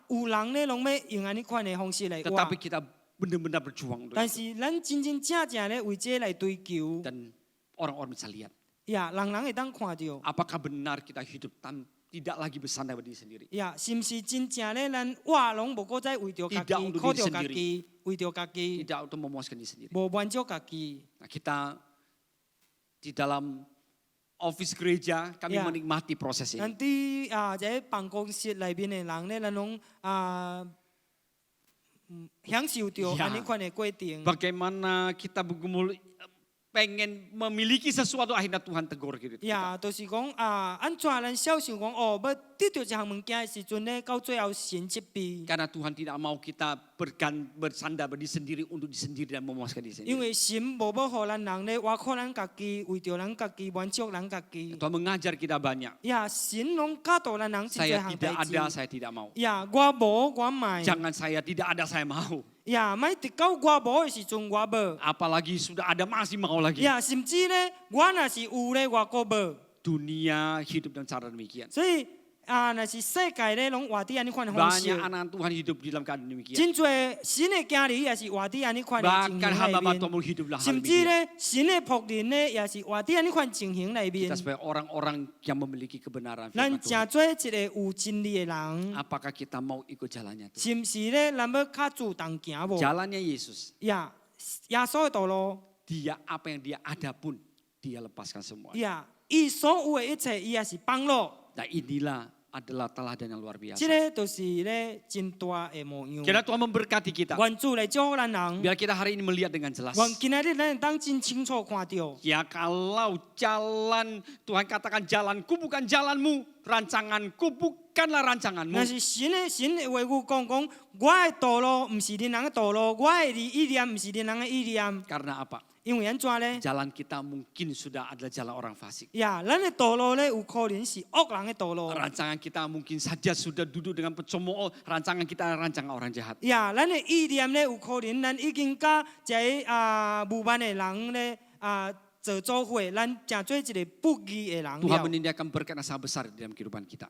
有人咧拢要用安尼款的方式来活。 Tetapi kita benar-benar berjuang untuk 但 itu. 是咱真真正正咧为这来追求， Dan orang-orang bisa lihat. 人会当看到， Apakah benar kita hidup tidak lagi bersandar pada diri sendiri. 是毋是真正咧咱活拢无搁再为着家 Tidak 己， untuk 靠 diri 着家 sendiri. 己，为着家己， Tidak untuk memuaskan diri sendiri. 无满足家己。 Nah, kita di dalam office gereja kami Ya. menikmati proses 咱 ini. 伫这办公室内面的人咧，咱拢享受着 Ya. 安尼款的过程。 Bagaimana kita bergumul pengen memiliki sesuatu akhirnya Tuhan tegur gitu. 就是讲安怎咱小想讲要得到一项物件的时阵咧，到最后神责备。 Karena Tuhan tidak mau kita bersandar berdiri sendiri untuk diri sendiri dan memuaskan diri 因 sendiri. 为神无要互咱人咧，活靠咱家己，为着咱家己满足咱家己。 Tuhan mengajar kita banyak. 神拢教导咱人真侪 Saya 项 tidak 代 ada, 志。 saya tidak mau. 我无我卖。 Jangan saya tidak ada, saya mau. 莫直到我无的时阵我无。 Apalagi sudah ada masih mau lagi. 甚至咧，我若是有咧，我搁无。 Dunia hidup dengan cara demikian. 所以若是世界咧，拢活伫安尼款的方式 Banyak。anak Tuhan hidup di dalam keadaan demikian. 真侪神的囝儿也是活伫安尼款的情 Bahkan 形 hamba 内面。 Tuhan hiduplah hal 甚至 demikian. 咧，神的僕人咧，也是活伫安尼款情形内面 Kita。sebagai orang-orang yang memiliki kebenaran 咱 firman 真 Tuhan. 做一个有真理的人， Apakah kita mau ikut jalannya Tuhan? 是毋是咧？咱要较主动行无？ Jalannya Yesus. 耶稣的道路， Dia apa yang dia ada pun dia lepaskan semua. 伊所有的一切，伊也是帮助。 Nah inilah adalah teladan yang luar 这 biasa. 个就是咧真大的模样。 Kiranya Tuhan memberkati kita. 愿主来祝福咱人， Biar kita hari ini melihat dengan jelas. 愿今仔日咱会当真清楚看到。 Ya kalau jalan, Tuhan katakan jalanku bukan jalanmu, rancanganku bukanlah rancanganmu. 若是神的话语讲，我的道路毋是恁人的道路，我的意念毋是恁人的意念， Karena apa? 因为安怎咧？ Jalan kita mungkin sudah adalah jalan orang fasik. 咱的道路咧有可能是恶人的道路。 Rancangan kita mungkin saja sudah duduk dengan pencemooh. Rancangan kita adalah rancangan orang jahat. 咱的意念咧有可能，咱已经甲这无万的人咧做做伙，咱成做一个不义的人 Tuhan 了。 menyediakan berkat yang sangat besar di dalam kehidupan kita.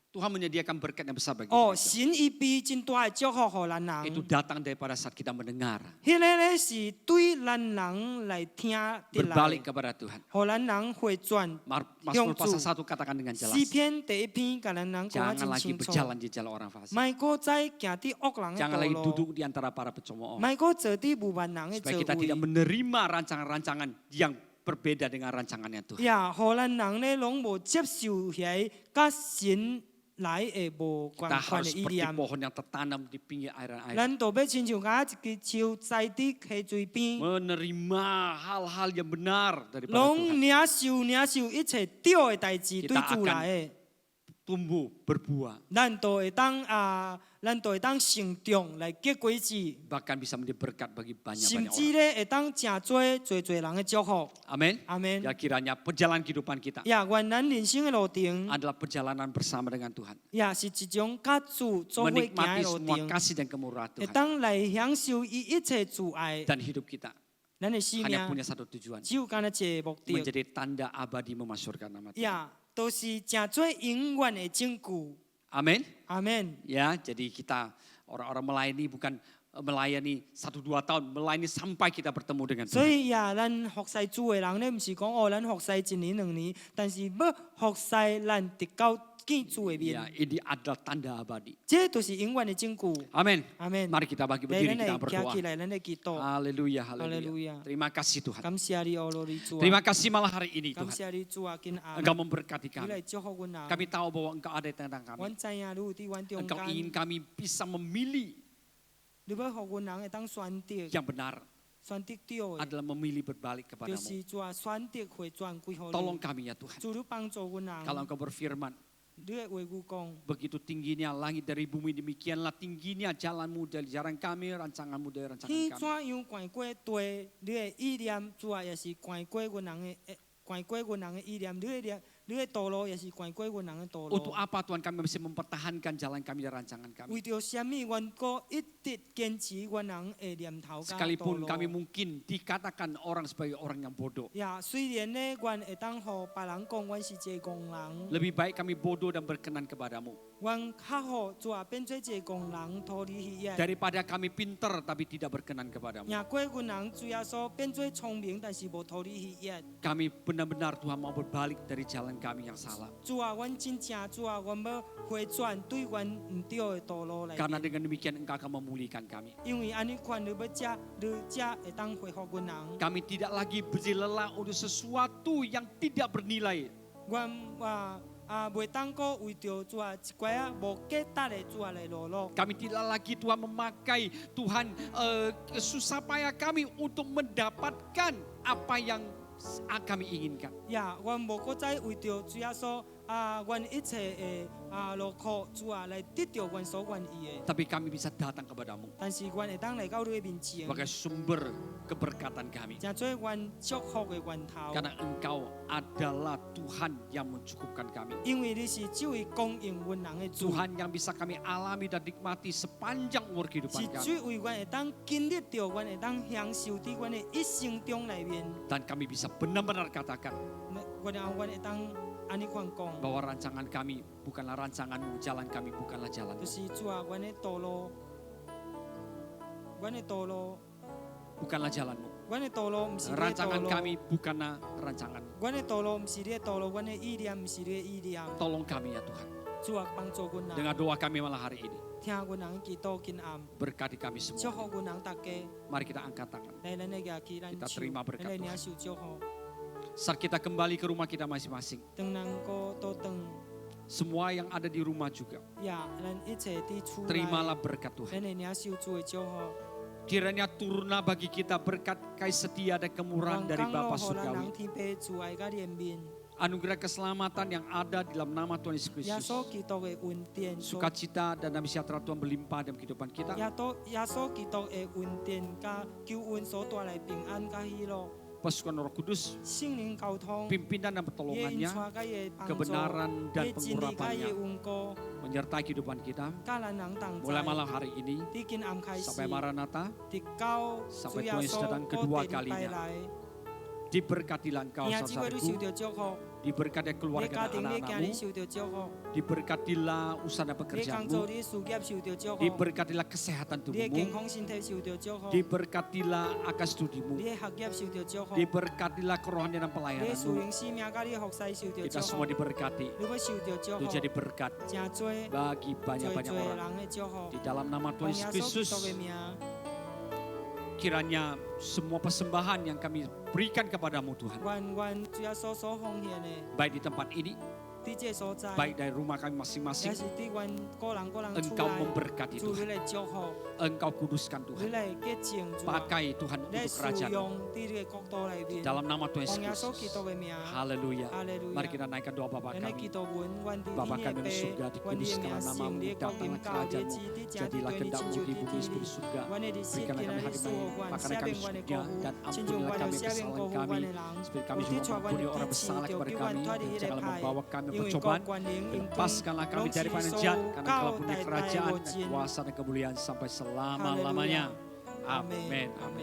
Tuhan menyediakan berkat yang besar bagi 哦， kita. 神伊备真大的祝福互咱 Itu 人， datang daripada saat kita mendengar. 迄个咧是对咱人来听得来 Berbalik，kepada Tuhan. 互咱人回转。 Mazmur pasal 1 katakan dengan jelas. 诗篇第一篇，甲咱人讲 Jangan 真 lagi 清楚， berjalan di jalan orang fasik. 莫搁再行伫恶人的 Jangan 道 lagi 路， duduk di antara para pencemooh. 莫搁坐伫无万人的 Supaya 座 kita tidak 位。 menerima rancangan-rancangan yang berbeda dengan rancangannya Tuhan. 互咱人咧拢无接受遐甲神来的无关 Kita 款 harus 的意 seperti 念。 pohon yang tertanam di pinggir airan air. 咱都要亲像甲一支树栽伫溪水边， Menerima hal-hal yang benar daripada 拢 Tuhan. 领受一切对的代志对 Kita 主来的， Tumbuh, berbuah. 咱都会当成长来结果子， Bahkan bisa menjadi berkat bagi 甚 banyak-banyak 至 orang. 咧会当真做人的祝福。 Amin. 阿门。 Ya kiranya perjalanan kehidupan kita 愿咱人生的路程， adalah perjalanan bersama dengan Tuhan. 是一种甲主做伙行 Menikmati 的路 semua 程， kasih dan kemurahan 会 Tuhan. 当来享受伊一切主爱。 Dan hidup kita 咱的生 hanya 命 punya satu tujuan. 只有干那一个目的， Menjadi tanda abadi memasyurkan nama Tuhan. 都是真做永远的证据。 Amin. 阿门。 Ya, jadi kita orang-orang melayani bukan melayani 1-2 tahun, melayani sampai kita bertemu dengan 所 Tuhan. 以咱服侍主的人咧，毋是讲咱服侍1年2年，但是要服侍咱直到见主的 Ya, 面， ini adalah tanda abadi. 这都是永远的证据。 Amin. 阿门。 Mari kita bagi 来， berdiri 咱 kita 来 berdoa. 站起来，咱来祈祷。 Haleluya, haleluya. Haleluya. Terima kasih Tuhan. 感谢你，欧罗里主啊！ Terima kasih malam hari ini 感 Tuhan. 谢你主啊，今暗 Engkau memberkati 你 kami. 来祝福阮人。 Kami tahu bahwa Engkau ada di tengah kami. 阮知影你有伫阮中 Engkau ingin 间， kami bisa memilih 你要互阮人会当选择， yang benar 选择对的， adalah memilih berbalik 就 kepadamu. 是主啊，选择回转归互 Tolong 你。 kami ya Tuhan. 主，你帮助阮 Kalau 人， Engkau berfirman, 你的话语讲。 begitu tingginya langit dari bumi, demikianlah tingginya jalanmu dari jalan kami, rancanganmu dari rancangan 天 kami. 怎样悬过地，你的意念主啊也是悬过阮人的，悬过阮人的意念。你的你的道路也是关过阮人的道 Untuk 路。 apa Tuhan kami masih mempertahankan jalan kami dan rancangan kami? 为着什么，阮阁一直坚持阮人的念头甲道 Sekalipun 路。 kami mungkin dikatakan orang sebagai orang yang bodoh. 呀，虽然呢，阮会当互别人讲阮是一个工人， Lebih baik kami bodoh dan berkenan kepadamu. 阮较好做变做一个工人，脱离喜悦。 Daripada kami pinter tapi tidak berkenan kepadamu. 赢过阮人主耶稣变做聪明，但是无脱离喜悦。 Kami benar-benar Tuhan mau berbalik dari jalan kami yang salah. 主啊，阮真正主啊，阮要回转对阮唔对的道路来。 Karena dengan demikian Engkau akan memulihkan kami. 因为安尼款你才会当恢复阮人。 Kami tidak lagi berlelah untuk sesuatu yang tidak bernilai. 阮袂当个为着主啊一寡啊无价值的主啊来劳碌。 Kami tidak lagi Tuhan memakai Tuhan susah payah kami untuk mendapatkan apa yang kami inginkan. 呀，阮无搁再为着主耶稣阮一切的劳苦主啊来得到阮所愿意的。 Tapi kami bisa datang kepadamu 但是阮会当来到你的面前， sebagai sumber keberkatan kami. 成做阮祝福的源头。 Karena Engkau adalah Tuhan yang mencukupkan kami. 因为你是只位供应阮人的主， Tuhan yang bisa kami alami dan nikmati sepanjang umur 是 kehidupan kami. 只位阮会当经历到，阮会当享受伫阮的一生中里面。 Dan kami bisa benar-benar katakan 阮会当安尼款讲， bahwa rancangan kami bukanlah rancanganmu, jalan kami bukanlah 就 jalanmu. 是主啊，阮的道路，阮的道路， Bukanlah jalanmu. 阮的道路毋是你的道 Rancangan 路。 kami bukanlah rancanganmu. 阮的道路毋是你的道路，阮的意念毋是你的意念。 Tolong kami ya Tuhan. 主啊，帮助阮人， Dengan doa kami malam hari ini. 听阮人祈祷今暗， Berkati kami 祝 semua. 福阮人大家。 Mari kita angkat tangan. 来，咱的举起咱 Kita 手， terima berkat 咱来 Tuhan. 领受祝福。 Saat kita kembali ke rumah kita masing-masing. 当人个倒转， Semua yang ada di rumah juga. 呀，咱一切伫厝内， Terimalah berkat Tuhan. 咱来领受主的祝福。 Kiranya turunlah bagi kita berkat kasih setia dan kemurahan dari Bapa 互咱 Surgawi. 人天父主爱甲怜悯， Anugerah keselamatan yang ada di dalam nama Tuhan Yesus 耶 Kristus. 稣基督的恩典， Sukacita dan damai sejahtera Tuhan berlimpah dalam kehidupan kita. 耶稣基督的恩典甲救恩所带来平安甲喜乐， Pasukan Roh Kudus, 圣灵交通， pimpinan dan 伊的 pertolongannya, 带甲伊的帮助， kebenaran 伊 dan 的真理甲伊的 pengurapannya 稳固， menyertai kehidupan kita. 甲咱人同 Mulai 在。 malam hari ini 伫今暗开始， sampai Maranatha, 直到 sampai 主耶 Tuhan Yesus 稣 datang 过 kedua 第二摆 kalinya. 来， diberkatilah engkau 兄姊妹你受 saudaraku, 到祝福， diberkati 你 keluarga 家 dan 庭你家 anak-anakmu, 人受到祝福， diberkatilah usaha dan 你工 pekerjaanmu, 作你事业受到祝福， diberkatilah kesehatan 你的健 tubuhmu, 康身体受到祝福， diberkatilah akan studimu, 你的学业受到祝福， diberkatilah kerohanian dan 你的属 pelayananmu. 灵生命甲你的服侍受到 Kita 祝 semua 福， diberkati 你要受到祝 untuk 福， jadi berkat 真多 bagi 多 banyak-banyak 人 orang. 的祝福， Di dalam nama 奉 Tuhan 耶 Yesus 稣基 Kristus, 督的名， kiranya semua persembahan yang kami berikan kepadamu Tuhan, 愿主耶稣所奉献的， baik di tempat ini, 伫这所在， baik dari rumah kami 也 masing-masing, 是伫阮个人厝 Engkau 内， memberkati 主你 Tuhan, 来祝福， Engkau kuduskan 你 Tuhan, 来洁净主啊， pakai Tuhan 你来 untuk 使 kerajaan 用伫你的国度内面， dalam nama Tuhan 奉耶 Yesus 稣基 Kristus. 督的名， Haleluya. 哈利路 Mari 亚。 kita naikkan doa Bapa 咱来祈 kami. 祷阮，愿伫 Bapa 你 kami 的 di surga, 爸，愿你的 dikuduskanlah 名圣， namamu, 你的国 datanglah 民教，你的 kerajaanmu, 旨意正 jadilah 伫对你 kehendakmu 亲 di 像 bumi 地 seperti 里。 surga. 阮的日子 Berikanlah 今 kami 日 hari 的事 kami, 我愿 makanan 赦 kami 免阮的 sesudahnya, 过 dan 犯，亲像 ampunilah 阮 kami 就赦免 kesalahan 过犯 kami. 的人。 Seperti 有 kami 啲 juga 错阮 mengampuni 的 orang 支持， bersalah 就 kepada 叫阮 kami, 脱离 dan 迄个 janganlah 派。 membawa kami 因为各 percobaan. 关灵因公， Lepaskanlah kami 拢 dari 是 panjat, 受 karena Engkau 高 punya 代代 kerajaan 无 dan 尽。 kuasa dan kemuliaan sampai 哈利路 selama-lamanya. 亚，阿 Amin. 阿 Amin.